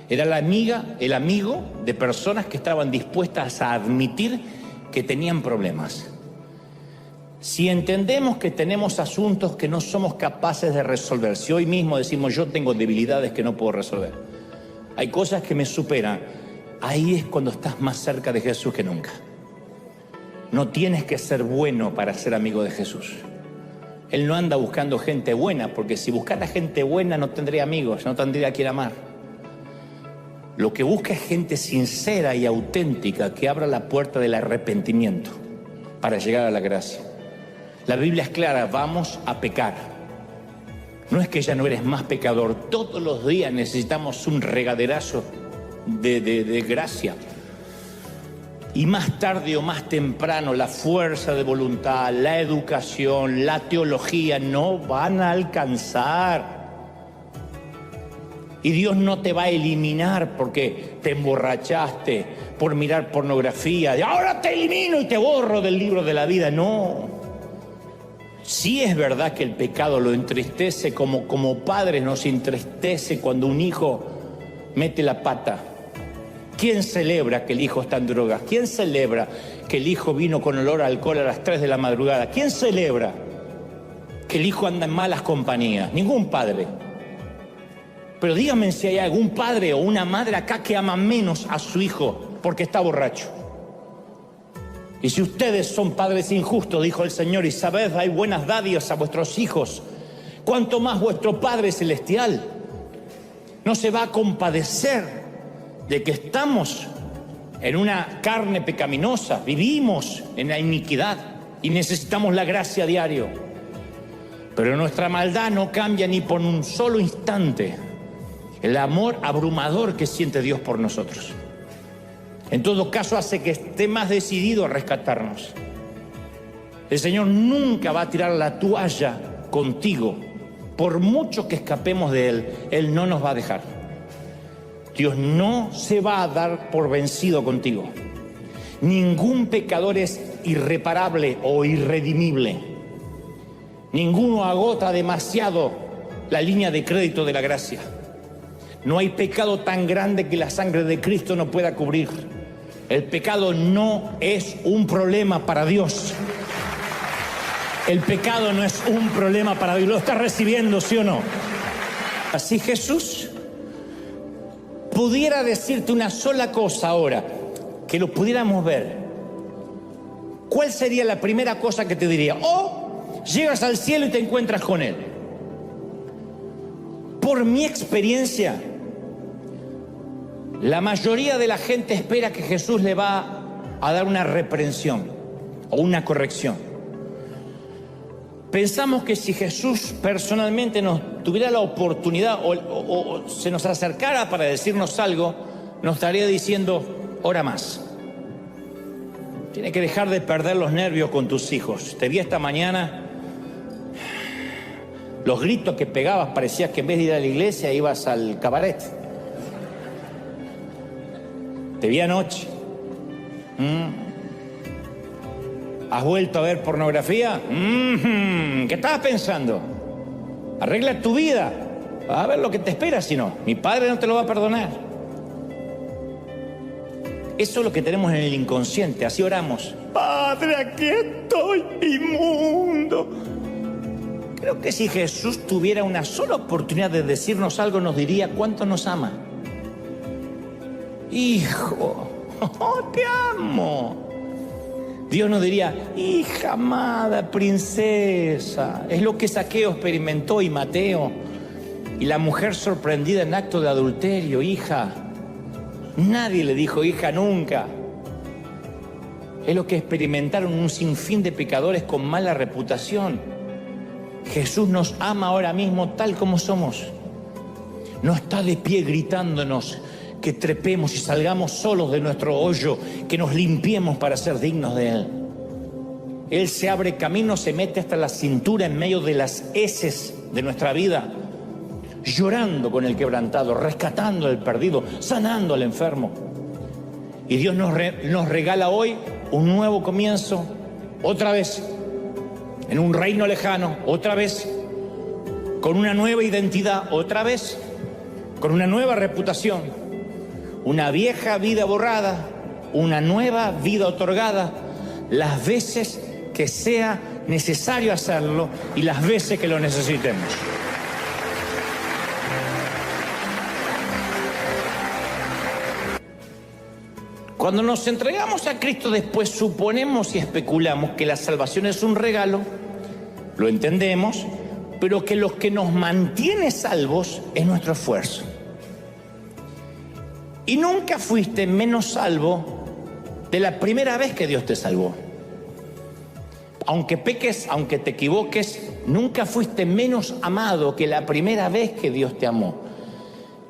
Era el amigo de personas que estaban dispuestas a admitir que tenían problemas. Si entendemos que tenemos asuntos que no somos capaces de resolver, si hoy mismo decimos yo tengo debilidades que no puedo resolver, hay cosas que me superan, ahí es cuando estás más cerca de Jesús que nunca. No tienes que ser bueno para ser amigo de Jesús. Él no anda buscando gente buena, porque si buscara gente buena no tendría amigos, no tendría a quien amar. lo que busca es gente sincera y auténtica que abra la puerta del arrepentimiento para llegar a la gracia. La Biblia es clara, vamos a pecar. No es que ya no eres más pecador, todos los días necesitamos un regaderazo de gracia. Y más tarde o más temprano la fuerza de voluntad, la educación, la teología no van a alcanzar. Y Dios no te va a eliminar porque te emborrachaste por mirar pornografía. Y ahora te elimino y te borro del libro de la vida. No. Sí es verdad que el pecado lo entristece, como padres nos entristece cuando un hijo mete la pata. ¿Quién celebra que el hijo está en drogas? ¿Quién celebra que el hijo vino con olor a alcohol a las 3 de la madrugada? ¿Quién celebra que el hijo anda en malas compañías? Ningún padre. Pero díganme si hay algún padre o una madre acá que ama menos a su hijo porque está borracho. Y si ustedes son padres injustos, dijo el Señor, y sabed, hay buenas dádivas a vuestros hijos, cuanto más vuestro Padre Celestial no se va a compadecer de que estamos en una carne pecaminosa, vivimos en la iniquidad y necesitamos la gracia a diario. Pero nuestra maldad no cambia ni por un solo instante el amor abrumador que siente Dios por nosotros. En todo caso, hace que esté más decidido a rescatarnos. El Señor nunca va a tirar la toalla contigo. Por mucho que escapemos de Él, Él no nos va a dejar. Dios no se va a dar por vencido contigo. Ningún pecador es irreparable o irredimible. Ninguno agota demasiado la línea de crédito de la gracia. No hay pecado tan grande que la sangre de Cristo no pueda cubrir. El pecado no es un problema para Dios. El pecado no es un problema para Dios. ¿Lo estás recibiendo, sí o no? Así Jesús pudiera decirte una sola cosa ahora, que lo pudiéramos ver. ¿Cuál sería la primera cosa que te diría? Llegas al cielo y te encuentras con Él. Por mi experiencia, la mayoría de la gente espera que Jesús le va a dar una reprensión o una corrección. Pensamos que si Jesús personalmente nos tuviera la oportunidad o se nos acercara para decirnos algo, nos estaría diciendo, ora más. Tienes que dejar de perder los nervios con tus hijos. Te vi esta mañana, los gritos que pegabas parecía que en vez de ir a la iglesia ibas al cabaret. Te vi anoche. ¿Has vuelto a ver pornografía? ¿Qué estabas pensando? Arregla tu vida. Vas a ver lo que te espera si no. Mi padre no te lo va a perdonar. Eso es lo que tenemos en el inconsciente. Así oramos. Padre, aquí estoy, inmundo. Creo que si Jesús tuviera una sola oportunidad de decirnos algo, nos diría cuánto nos ama. Hijo, te amo. Dios nos diría, hija amada, princesa. Es lo que Zaqueo experimentó y Mateo. Y la mujer sorprendida en acto de adulterio, hija. Nadie le dijo hija nunca. Es lo que experimentaron un sinfín de pecadores con mala reputación. Jesús nos ama ahora mismo tal como somos. No está de pie gritándonos que trepemos y salgamos solos de nuestro hoyo, que nos limpiemos para ser dignos de Él. Él se abre camino, se mete hasta la cintura en medio de las heces de nuestra vida, llorando con el quebrantado, rescatando al perdido, sanando al enfermo. Y Dios nos regala hoy un nuevo comienzo, otra vez, en un reino lejano, otra vez, con una nueva identidad, otra vez, con una nueva reputación. Una vieja vida borrada, una nueva vida otorgada, las veces que sea necesario hacerlo y las veces que lo necesitemos. Cuando nos entregamos a Cristo, después suponemos y especulamos que la salvación es un regalo, lo entendemos, pero que lo que nos mantiene salvos es nuestro esfuerzo. Y nunca fuiste menos salvo de la primera vez que Dios te salvó. Aunque peques, aunque te equivoques, nunca fuiste menos amado que la primera vez que Dios te amó.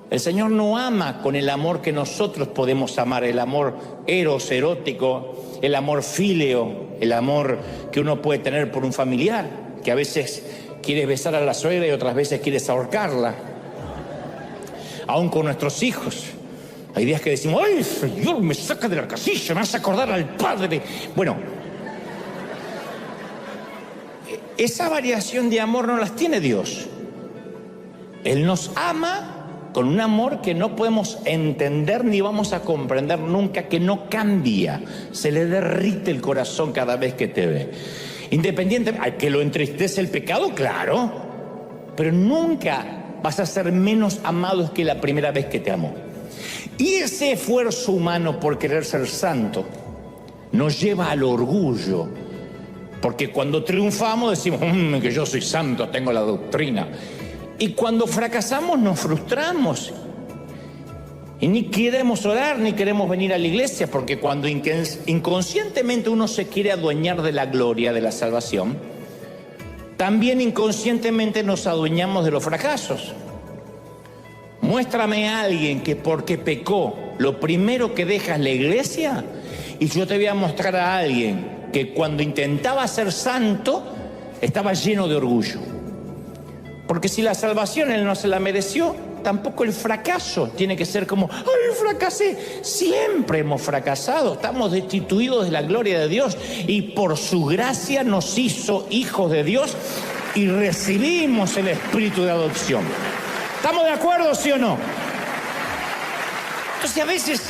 El Señor no ama con el amor que nosotros podemos amar, el amor eros, erótico, el amor fíleo, el amor que uno puede tener por un familiar, que a veces quieres besar a la suegra y otras veces quieres ahorcarla. Aún con nuestros hijos. Hay días que decimos, ¡ay, Señor, me saca de la casilla, me hace acordar al Padre! Bueno, esa variación de amor no las tiene Dios. Él nos ama con un amor que no podemos entender ni vamos a comprender nunca, que no cambia. Se le derrite el corazón cada vez que te ve. Independiente, ¿a que lo entristece el pecado? Claro, pero nunca vas a ser menos amado que la primera vez que te amó. Y ese esfuerzo humano por querer ser santo nos lleva al orgullo, porque cuando triunfamos decimos que yo soy santo, tengo la doctrina. Y cuando fracasamos nos frustramos y ni queremos orar ni queremos venir a la iglesia, porque cuando inconscientemente uno se quiere adueñar de la gloria de la salvación, también inconscientemente nos adueñamos de los fracasos. Muéstrame a alguien que porque pecó lo primero que deja es la iglesia, y yo te voy a mostrar a alguien que cuando intentaba ser santo estaba lleno de orgullo. Porque si la salvación él no se la mereció, tampoco el fracaso tiene que ser como, ¡ay, fracasé! Siempre hemos fracasado, estamos destituidos de la gloria de Dios y por su gracia nos hizo hijos de Dios y recibimos el espíritu de adopción. ¿Estamos de acuerdo, sí o no? Entonces a veces,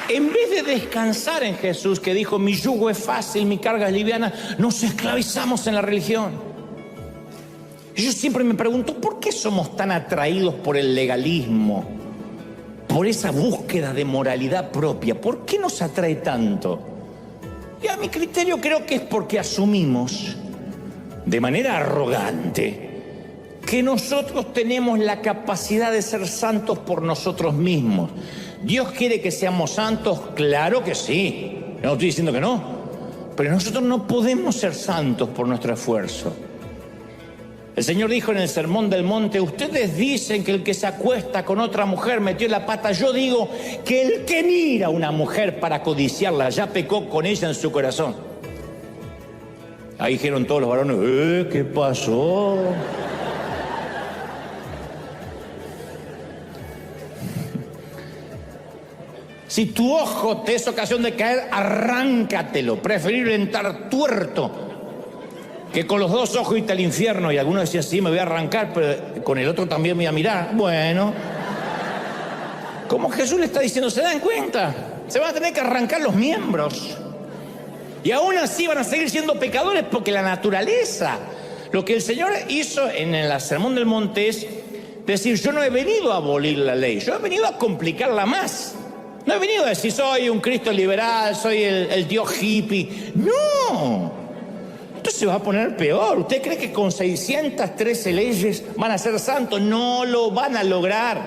en vez de descansar en Jesús, que dijo, mi yugo es fácil, mi carga es liviana, nos esclavizamos en la religión. Yo siempre me pregunto, ¿por qué somos tan atraídos por el legalismo? Por esa búsqueda de moralidad propia. ¿Por qué nos atrae tanto? Y a mi criterio creo que es porque asumimos de manera arrogante que nosotros tenemos la capacidad de ser santos por nosotros mismos. ¿Dios quiere que seamos santos? Claro que sí. No estoy diciendo que no. Pero nosotros no podemos ser santos por nuestro esfuerzo. El Señor dijo en el Sermón del Monte, ustedes dicen que el que se acuesta con otra mujer metió la pata. Yo digo que el que mira a una mujer para codiciarla ya pecó con ella en su corazón. Ahí dijeron todos los varones, ¿qué pasó? Si tu ojo te es ocasión de caer, arráncatelo. Preferible entrar tuerto que con los dos ojos irte al infierno. Y algunos decían, sí, me voy a arrancar, pero con el otro también me voy a mirar. Bueno, como Jesús le está diciendo, ¿se dan cuenta? Se van a tener que arrancar los miembros. Y aún así van a seguir siendo pecadores, porque la naturaleza, lo que el Señor hizo en el Sermón del Monte es decir, yo no he venido a abolir la ley, yo he venido a complicarla más. No he venido a decir, soy un Cristo liberal, soy el Dios hippie. No. Esto se va a poner peor. ¿Usted cree que con 613 leyes van a ser santos? No lo van a lograr.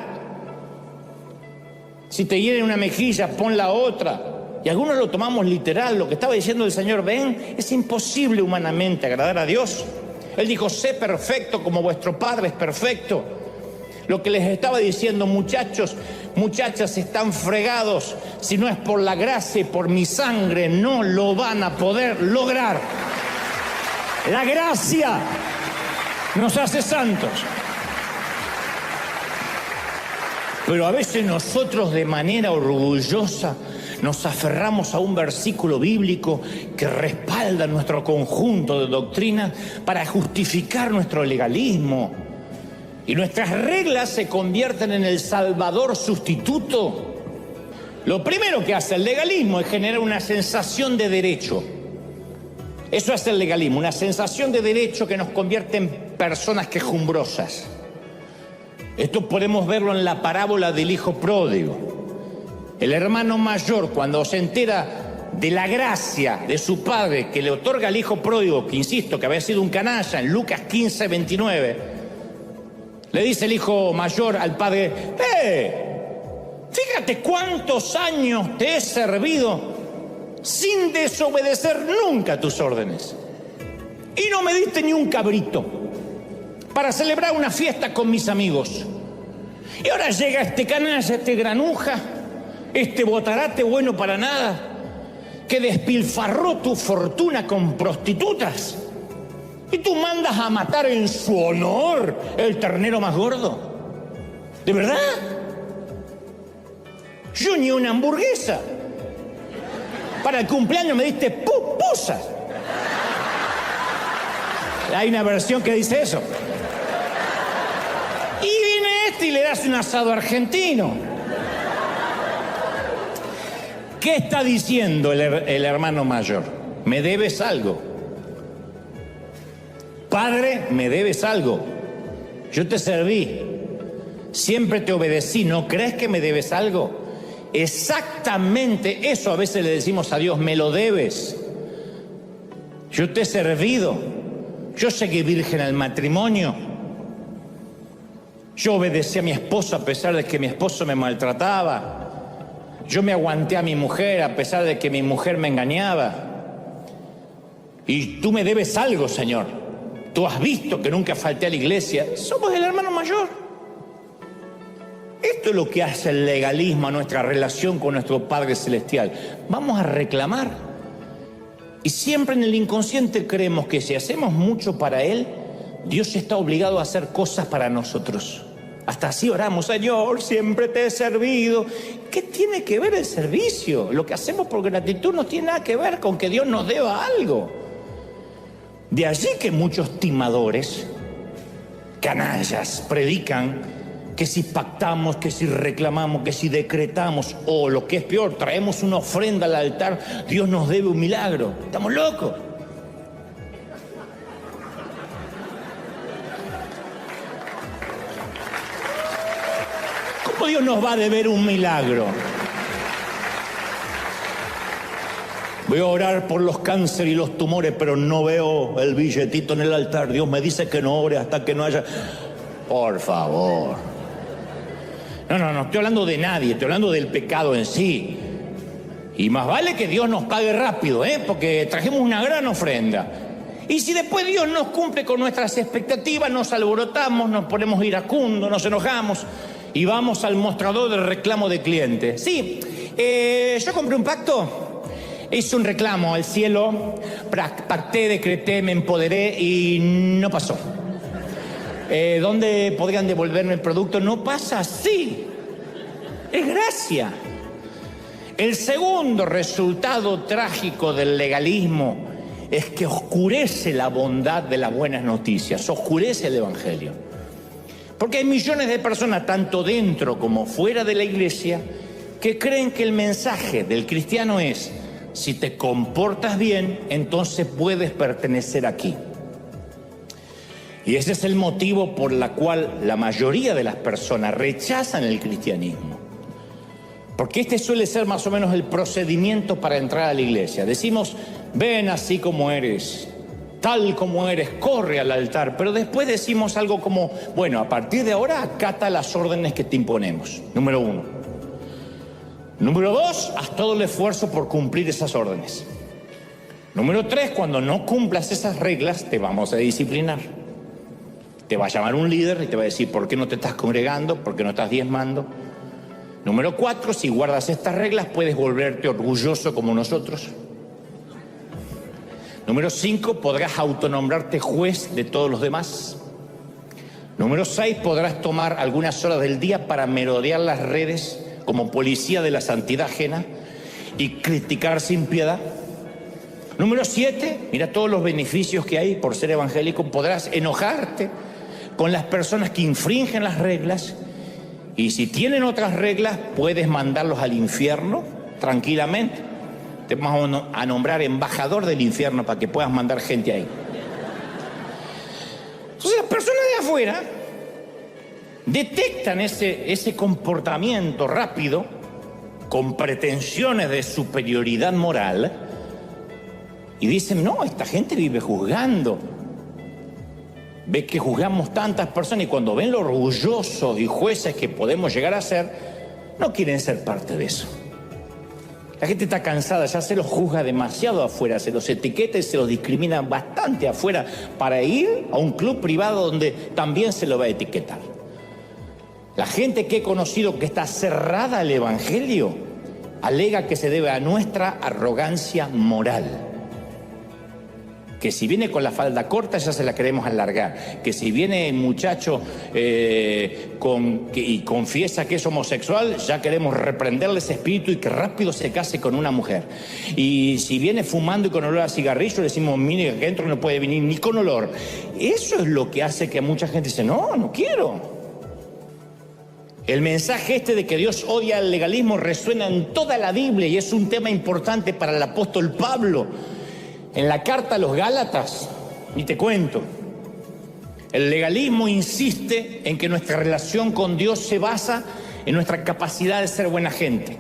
Si te hieren una mejilla, pon la otra. Y algunos lo tomamos literal. Lo que estaba diciendo el Señor, ven, es imposible humanamente agradar a Dios. Él dijo, sé perfecto como vuestro Padre es perfecto. Lo que les estaba diciendo, muchachos, muchachas, están fregados. Si no es por la gracia y por mi sangre, no lo van a poder lograr. La gracia nos hace santos. Pero a veces nosotros de manera orgullosa nos aferramos a un versículo bíblico que respalda nuestro conjunto de doctrinas para justificar nuestro legalismo. Y nuestras reglas se convierten en el salvador sustituto. Lo primero que hace el legalismo es generar una sensación de derecho. Eso es el legalismo, una sensación de derecho que nos convierte en personas quejumbrosas. Esto podemos verlo en la parábola del hijo pródigo. El hermano mayor, cuando se entera de la gracia de su padre que le otorga al hijo pródigo, que insisto, que había sido un canalla, en Lucas 15:29, le dice el hijo mayor al padre, Fíjate cuántos años te he servido sin desobedecer nunca tus órdenes. Y no me diste ni un cabrito para celebrar una fiesta con mis amigos. Y ahora llega este canalla, este granuja, este botarate bueno para nada, que despilfarró tu fortuna con prostitutas. Y tú mandas a matar en su honor el ternero más gordo. ¿De verdad? Yo ni una hamburguesa. Para el cumpleaños me diste pupusas. Hay una versión que dice eso. Y viene este y le das un asado argentino. ¿Qué está diciendo el hermano mayor? Me debes algo. Padre, me debes algo. Yo te serví. Siempre te obedecí. ¿No crees que me debes algo? Exactamente eso a veces le decimos a Dios. Me lo debes. Yo te he servido. Yo seguí virgen al matrimonio. Yo obedecí a mi esposo a pesar de que mi esposo me maltrataba. Yo me aguanté a mi mujer a pesar de que mi mujer me engañaba. Y tú me debes algo, Señor. Tú has visto que nunca falté a la iglesia. Somos el hermano mayor. Esto es lo que hace el legalismo a nuestra relación con nuestro Padre Celestial. Vamos a reclamar. Y siempre en el inconsciente creemos que si hacemos mucho para Él, Dios está obligado a hacer cosas para nosotros. Hasta así oramos: Señor, siempre te he servido. ¿Qué tiene que ver el servicio? Lo que hacemos por gratitud no tiene nada que ver con que Dios nos deba algo. De allí que muchos timadores, canallas, predican que si pactamos, que si reclamamos, que si decretamos, o lo que es peor, traemos una ofrenda al altar, Dios nos debe un milagro. ¿Estamos locos? ¿Cómo Dios nos va a deber un milagro? Voy a orar por los cánceres y los tumores, pero no veo el billetito en el altar. Dios me dice que no ore hasta que no haya... Por favor. No estoy hablando de nadie, estoy hablando del pecado en sí. Y más vale que Dios nos pague rápido, porque trajimos una gran ofrenda. Y si después Dios nos cumple con nuestras expectativas, nos alborotamos, nos ponemos iracundos, nos enojamos y vamos al mostrador del reclamo de clientes. Sí, yo compré un pacto, hice un reclamo al cielo, pacté, decreté, me empoderé y no pasó. ¿Dónde podrían devolverme el producto? No pasa así. Es gracia. El segundo resultado trágico del legalismo es que oscurece la bondad de las buenas noticias, oscurece el Evangelio. Porque hay millones de personas, tanto dentro como fuera de la iglesia, que creen que el mensaje del cristiano es: si te comportas bien, entonces puedes pertenecer aquí. Y ese es el motivo por el cual la mayoría de las personas rechazan el cristianismo. Porque este suele ser más o menos el procedimiento para entrar a la iglesia. Decimos: ven así como eres, tal como eres, corre al altar. Pero después decimos algo como: bueno, a partir de ahora acata las órdenes que te imponemos. Número 1. Número 2, haz todo el esfuerzo por cumplir esas órdenes. Número 3, cuando no cumplas esas reglas, te vamos a disciplinar. Te va a llamar un líder y te va a decir: ¿por qué no te estás congregando? ¿Por qué no estás diezmando? Número 4, si guardas estas reglas, puedes volverte orgulloso como nosotros. Número 5, podrás autonombrarte juez de todos los demás. Número 6, podrás tomar algunas horas del día para merodear las redes como policía de la santidad ajena y criticar sin piedad. Número 7, mira todos los beneficios que hay por ser evangélico. Podrás enojarte con las personas que infringen las reglas, y si tienen otras reglas, puedes mandarlos al infierno tranquilamente. Te vamos a nombrar embajador del infierno para que puedas mandar gente ahí. Entonces las personas de afuera detectan ese comportamiento rápido, con pretensiones de superioridad moral, y dicen: no, esta gente vive juzgando. Ve que juzgamos tantas personas, y cuando ven lo orgullosos y jueces que podemos llegar a ser, no quieren ser parte de eso. La gente está cansada, ya se los juzga demasiado afuera, se los etiqueta y se los discrimina bastante afuera para ir a un club privado donde también se lo va a etiquetar. La gente que he conocido que está cerrada al Evangelio alega que se debe a nuestra arrogancia moral. Que si viene con la falda corta ya se la queremos alargar, que si viene el muchacho y confiesa que es homosexual, ya queremos reprenderle ese espíritu y que rápido se case con una mujer. Y si viene fumando y con olor a cigarrillo, le decimos, mire, que adentro no puede venir ni con olor. Eso es lo que hace que mucha gente dice, no quiero. El mensaje de que Dios odia el legalismo resuena en toda la Biblia y es un tema importante para el apóstol Pablo. En la carta a los Gálatas, y te cuento, el legalismo insiste en que nuestra relación con Dios se basa en nuestra capacidad de ser buena gente.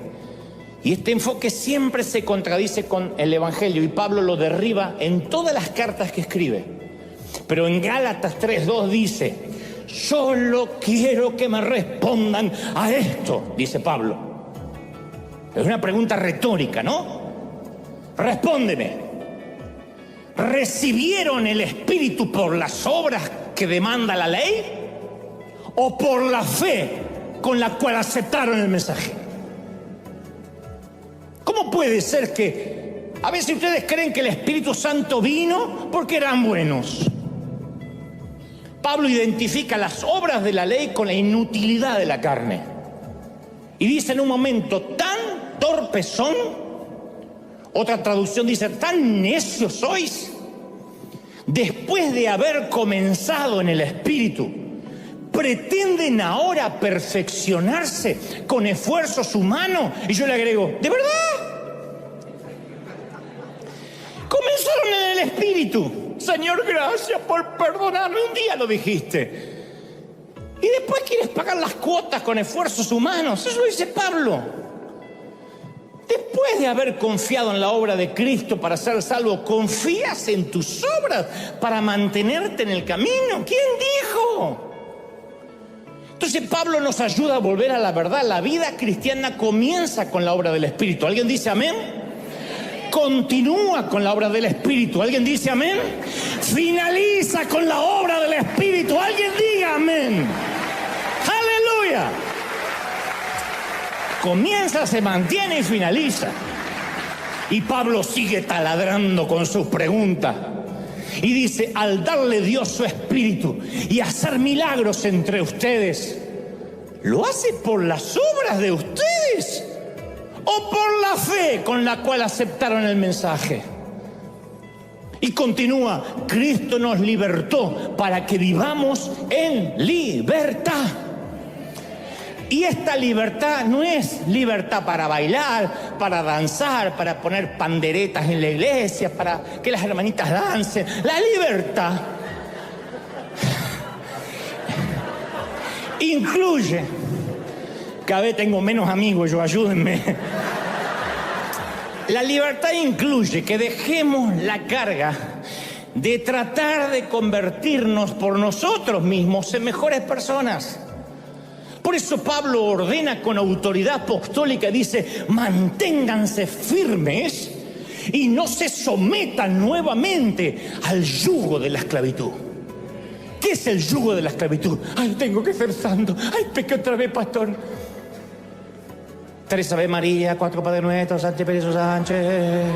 Y este enfoque siempre se contradice con el Evangelio y Pablo lo derriba en todas las cartas que escribe. Pero en Gálatas 3:2 dice, solo quiero que me respondan a esto, dice Pablo. Es una pregunta retórica, ¿no? Respóndeme. ¿Recibieron el Espíritu por las obras que demanda la ley o por la fe con la cual aceptaron el mensaje? ¿Cómo puede ser que a veces ustedes creen que el Espíritu Santo vino porque eran buenos? Pablo identifica las obras de la ley con la inutilidad de la carne y dice en un momento, tan torpes son. Otra traducción dice, ¿tan necios sois? Después de haber comenzado en el Espíritu, ¿pretenden ahora perfeccionarse con esfuerzos humanos? Y yo le agrego, ¿de verdad? Comenzaron en el Espíritu. Señor, gracias por perdonarme. Un día lo dijiste. Y después quieres pagar las cuotas con esfuerzos humanos. Eso lo dice Pablo. Después de haber confiado en la obra de Cristo para ser salvo, ¿confías en tus obras para mantenerte en el camino? ¿Quién dijo? Entonces Pablo nos ayuda a volver a la verdad. La vida cristiana comienza con la obra del Espíritu. ¿Alguien dice amén? Continúa con la obra del Espíritu. ¿Alguien dice amén? Finaliza con la obra del Espíritu. ¿Alguien diga amén? ¡Aleluya! Comienza, se mantiene y finaliza. Y Pablo sigue taladrando con sus preguntas. Y dice, al darle Dios su Espíritu y hacer milagros entre ustedes, ¿lo hace por las obras de ustedes o por la fe con la cual aceptaron el mensaje? Y continúa, Cristo nos libertó para que vivamos en libertad. Y esta libertad no es libertad para bailar, para danzar, para poner panderetas en la iglesia, para que las hermanitas dancen. La libertad incluye, cada vez tengo menos amigos, ayúdenme. La libertad incluye que dejemos la carga de tratar de convertirnos por nosotros mismos en mejores personas. Por eso Pablo ordena con autoridad apostólica, dice, manténganse firmes y no se sometan nuevamente al yugo de la esclavitud. ¿Qué es el yugo de la esclavitud? Ay, tengo que ser santo. Ay, pequé otra vez, pastor. 3 Ave María, 4 Padre Nuestro, Sánchez Perezo Sánchez.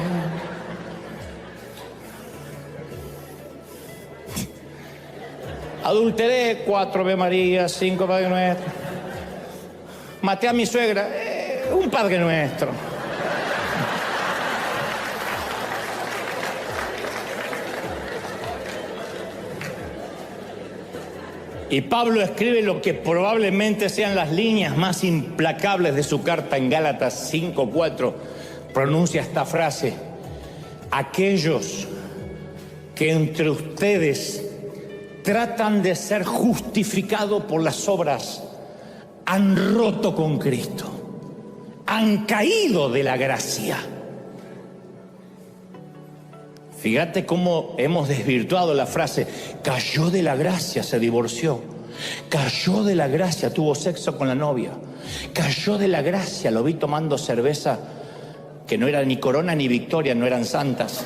Adulteré, 4 Ave María, 5 Padre Nuestro. Maté a mi suegra, un Padre Nuestro. Y Pablo escribe lo que probablemente sean las líneas más implacables de su carta en Gálatas 5:4. Pronuncia esta frase: aquellos que entre ustedes tratan de ser justificados por las obras han roto con Cristo, han caído de la gracia. Fíjate cómo hemos desvirtuado la frase, cayó de la gracia, se divorció. Cayó de la gracia, tuvo sexo con la novia. Cayó de la gracia, lo vi tomando cerveza que no era ni Corona ni Victoria, no eran santas.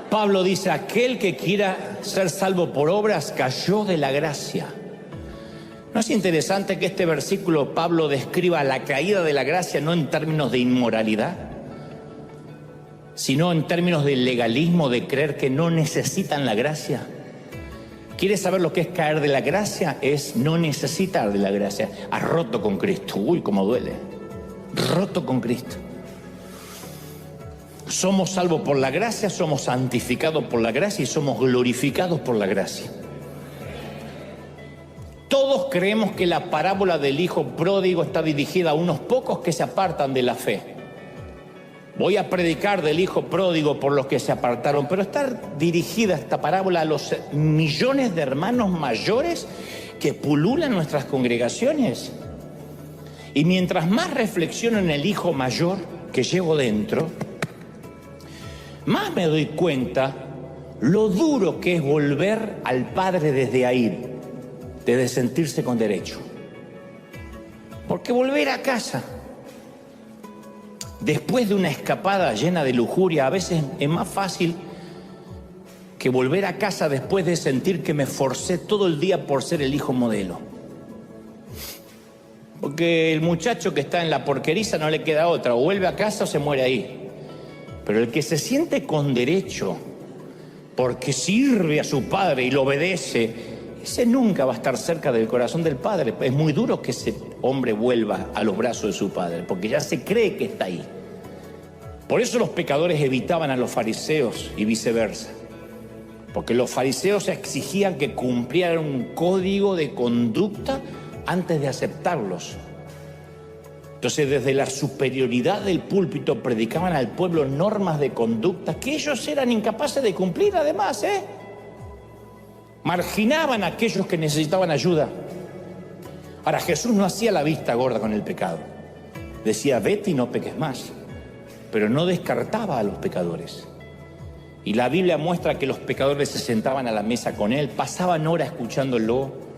Pablo dice, aquel que quiera ser salvo por obras cayó de la gracia. ¿No es interesante que este versículo Pablo describa la caída de la gracia no en términos de inmoralidad, sino en términos de legalismo, de creer que no necesitan la gracia? ¿Quieres saber lo que es caer de la gracia? Es no necesitar de la gracia. Has roto con Cristo. Uy, cómo duele. Roto con Cristo. Somos salvos por la gracia, somos santificados por la gracia y somos glorificados por la gracia. Todos creemos que la parábola del hijo pródigo está dirigida a unos pocos que se apartan de la fe. Voy a predicar del hijo pródigo por los que se apartaron, pero está dirigida esta parábola a los millones de hermanos mayores que pululan nuestras congregaciones. Y mientras más reflexiono en el hijo mayor que llevo dentro, más me doy cuenta lo duro que es volver al padre desde ahí, desde sentirse con derecho. Porque volver a casa, después de una escapada llena de lujuria, a veces es más fácil que volver a casa después de sentir que me forcé todo el día por ser el hijo modelo. Porque el muchacho que está en la porqueriza no le queda otra, o vuelve a casa o se muere ahí. Pero el que se siente con derecho porque sirve a su padre y lo obedece, ese nunca va a estar cerca del corazón del padre. Es muy duro que ese hombre vuelva a los brazos de su padre, porque ya se cree que está ahí. Por eso los pecadores evitaban a los fariseos y viceversa. Porque los fariseos exigían que cumplieran un código de conducta antes de aceptarlos. Entonces, desde la superioridad del púlpito predicaban al pueblo normas de conducta que ellos eran incapaces de cumplir, además, marginaban a aquellos que necesitaban ayuda. Ahora, Jesús no hacía la vista gorda con el pecado. Decía, vete y no peques más. Pero no descartaba a los pecadores. Y la Biblia muestra que los pecadores se sentaban a la mesa con él, pasaban horas escuchándolo,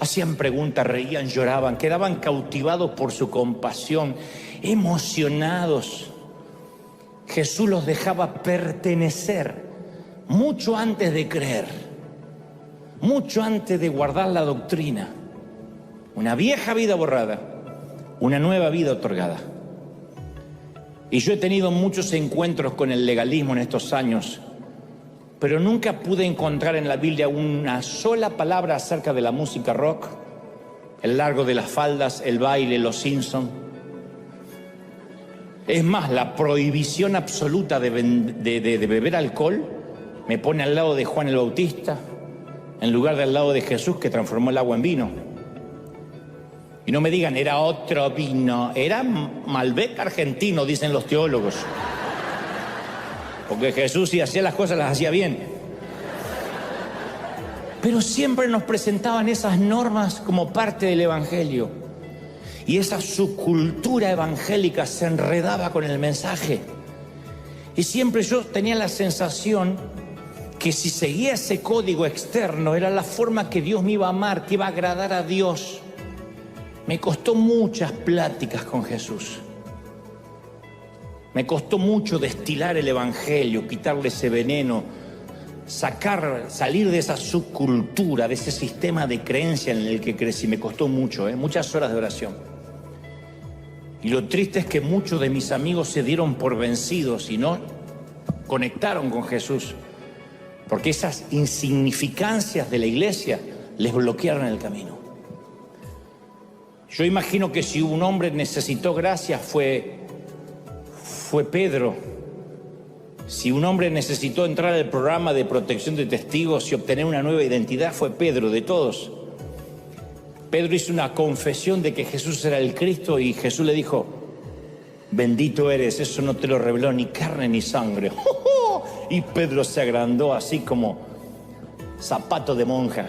hacían preguntas, reían, lloraban, quedaban cautivados por su compasión, emocionados. Jesús los dejaba pertenecer mucho antes de creer, mucho antes de guardar la doctrina. Una vieja vida borrada, una nueva vida otorgada. Y yo he tenido muchos encuentros con el legalismo en estos años, pero nunca pude encontrar en la Biblia una sola palabra acerca de la música rock, el largo de las faldas, el baile, los Simpsons. Es más, la prohibición absoluta de beber alcohol me pone al lado de Juan el Bautista, en lugar del lado de Jesús que transformó el agua en vino. Y no me digan, era otro vino, era Malbec argentino, dicen los teólogos. Porque Jesús, si hacía las cosas, las hacía bien. Pero siempre nos presentaban esas normas como parte del Evangelio. Y esa subcultura evangélica se enredaba con el mensaje. Y siempre yo tenía la sensación que si seguía ese código externo, era la forma que Dios me iba a amar, que iba a agradar a Dios. Me costó muchas pláticas con Jesús. Me costó mucho destilar el Evangelio, quitarle ese veneno, salir de esa subcultura, de ese sistema de creencia en el que crecí. Me costó mucho, muchas horas de oración. Y lo triste es que muchos de mis amigos se dieron por vencidos y no conectaron con Jesús, porque esas insignificancias de la iglesia les bloquearon el camino. Yo imagino que si un hombre necesitó gracia fue Pedro. Si un hombre necesitó entrar al programa de protección de testigos y obtener una nueva identidad, fue Pedro, de todos. Pedro hizo una confesión de que Jesús era el Cristo y Jesús le dijo, bendito eres, eso no te lo reveló ni carne ni sangre. Y Pedro se agrandó así como zapato de monja.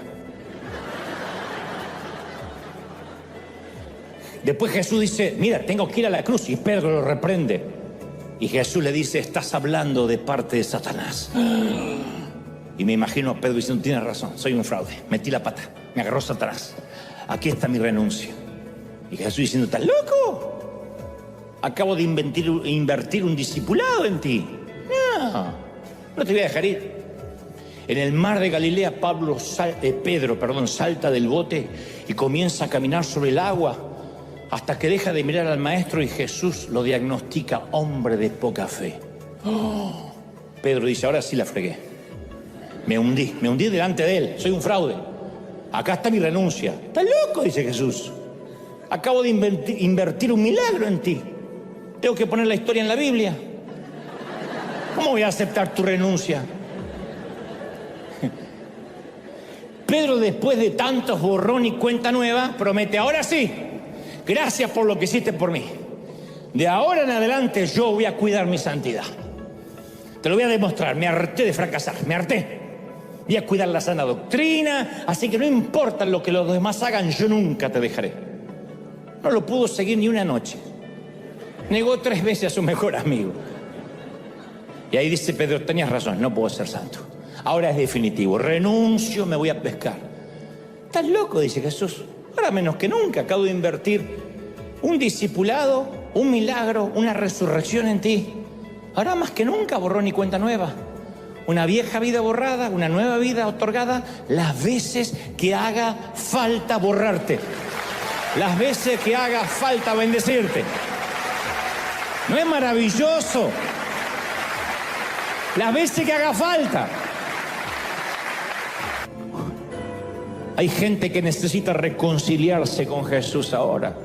Después Jesús dice, mira, tengo que ir a la cruz, y Pedro lo reprende. Y Jesús le dice, estás hablando de parte de Satanás. Y me imagino a Pedro diciendo, tienes razón, soy un fraude, metí la pata, me agarró Satanás, aquí está mi renuncia. Y Jesús diciendo, ¿estás loco? Acabo de invertir un discipulado en ti. No te voy a dejar ir. En el mar de Galilea, Pedro salta del bote y comienza a caminar sobre el agua hasta que deja de mirar al maestro y Jesús lo diagnostica hombre de poca fe. Pedro dice, ahora sí la fregué. Me hundí delante de él, soy un fraude. Acá está mi renuncia. ¿Estás loco? Dice Jesús. Acabo de invertir un milagro en ti. Tengo que poner la historia en la Biblia. ¿Cómo voy a aceptar tu renuncia? Pedro, después de tantos borrón y cuenta nueva, promete, ahora sí, gracias por lo que hiciste por mí. De ahora en adelante yo voy a cuidar mi santidad. Te lo voy a demostrar, me harté de fracasar, me harté. Voy a cuidar la sana doctrina, así que no importa lo que los demás hagan, yo nunca te dejaré. No lo pudo seguir ni una noche. Negó 3 veces a su mejor amigo. Y ahí dice Pedro, tenías razón, no puedo ser santo. Ahora es definitivo, renuncio, me voy a pescar. ¿Estás loco? Dice Jesús. Ahora menos que nunca, acabo de invertir un discipulado, un milagro, una resurrección en ti. Ahora más que nunca, borrón y cuenta nueva. Una vieja vida borrada, una nueva vida otorgada, las veces que haga falta borrarte. Las veces que haga falta bendecirte. ¿No es maravilloso? Las veces que haga falta. Hay gente que necesita reconciliarse con Jesús ahora.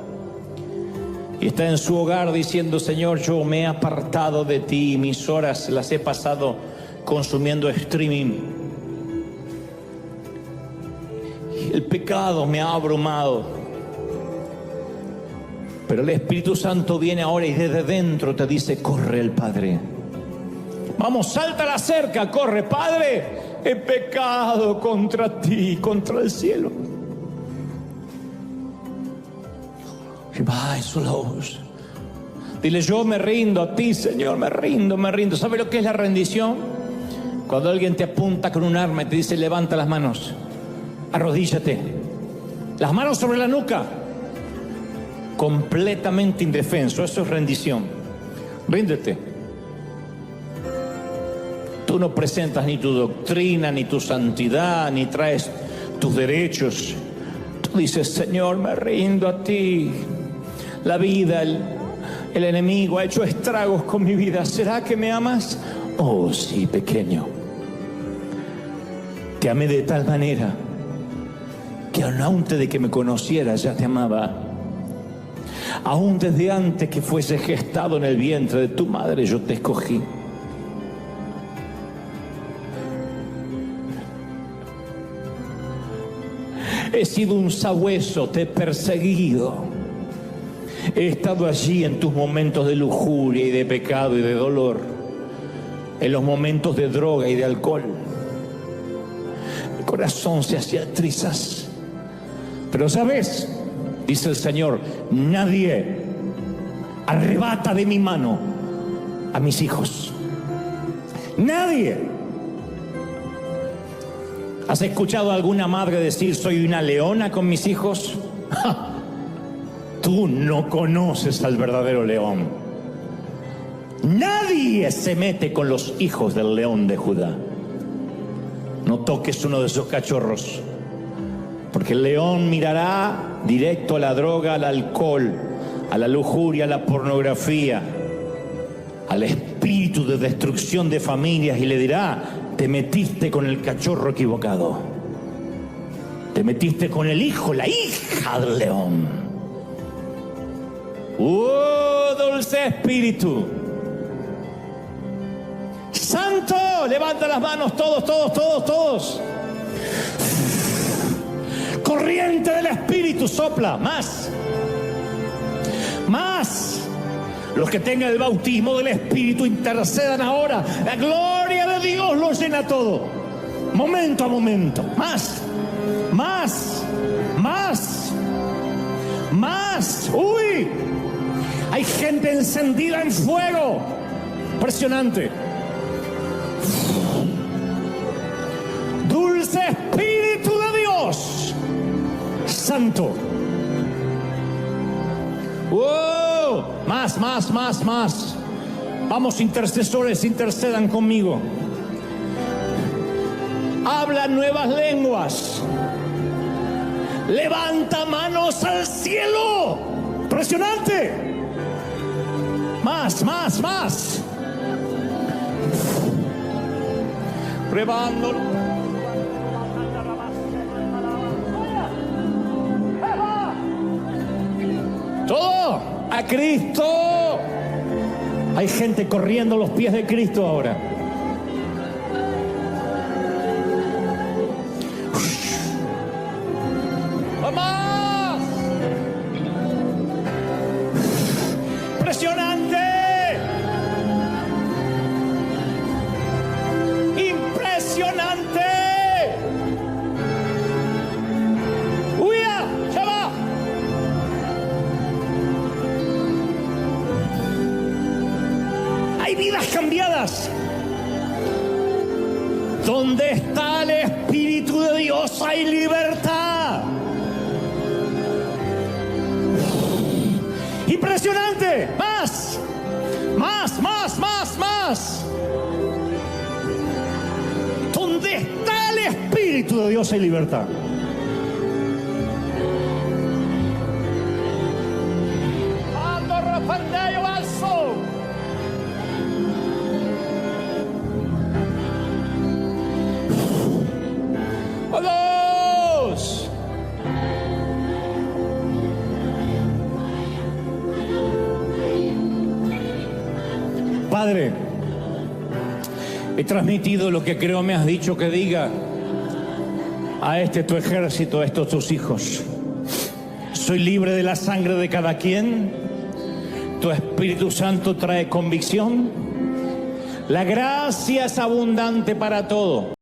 Y está en su hogar diciendo, Señor, yo me he apartado de ti, mis horas las he pasado consumiendo streaming. El pecado me ha abrumado. Pero el Espíritu Santo viene ahora y desde dentro te dice, corre el Padre. Vamos, salta a la cerca, corre, Padre. He pecado contra ti, contra el cielo. Dile, yo me rindo a ti, Señor, me rindo. ¿Sabe lo que es la rendición? Cuando alguien te apunta con un arma y te dice, levanta las manos, arrodíllate, las manos sobre la nuca, completamente indefenso, eso es rendición. Ríndete. Tú no presentas ni tu doctrina, ni tu santidad, ni traes tus derechos. Tú dices, Señor, me rindo a ti. La vida, el enemigo ha hecho estragos con mi vida. ¿Será que me amas? Oh, sí, pequeño. Te amé de tal manera que aún antes de que me conocieras ya te amaba. Aún desde antes que fuese gestado en el vientre de tu madre yo te escogí. He sido un sabueso, te he perseguido. He estado allí en tus momentos de lujuria y de pecado y de dolor. En los momentos de droga y de alcohol. Mi corazón se hacía trizas. Pero ¿sabes? Dice el Señor, nadie arrebata de mi mano a mis hijos. Nadie. ¿Has escuchado a alguna madre decir, soy una leona con mis hijos? ¡Ja! Tú no conoces al verdadero león. Nadie se mete con los hijos del león de Judá. No toques uno de esos cachorros, porque el león mirará directo a la droga, al alcohol, a la lujuria, a la pornografía, al espíritu de destrucción de familias y le dirá, te metiste con el cachorro equivocado. Te metiste con el hijo, la hija del león. ¡Oh, dulce espíritu! ¡Santo! Levanta las manos todos. Corriente del espíritu, sopla. Más. Los que tengan el bautismo del Espíritu intercedan ahora. La gloria de Dios lo llena todo. Momento a momento. Más. ¡Uy! Hay gente encendida en fuego. Impresionante. Dulce Espíritu de Dios Santo. ¡Wow! Más. Vamos, intercesores, intercedan conmigo. Habla nuevas lenguas. Levanta manos al cielo. Impresionante. Más. Rebando. Todo a Cristo. Hay gente corriendo a los pies de Cristo ahora. ¡Vamos! ¡Impresionante! ¡Impresionante! ¡Huya! ¡Se va! Hay vidas cambiadas. Donde está el Espíritu de Dios hay libertad. Impresionante. Más. Donde está el Espíritu de Dios hay libertad. Ando repandeo alzo. ¡Vamos! Padre, he transmitido lo que creo me has dicho que diga a este tu ejército, a estos tus hijos. Soy libre de la sangre de cada quien. Tu Espíritu Santo trae convicción. La gracia es abundante para todo.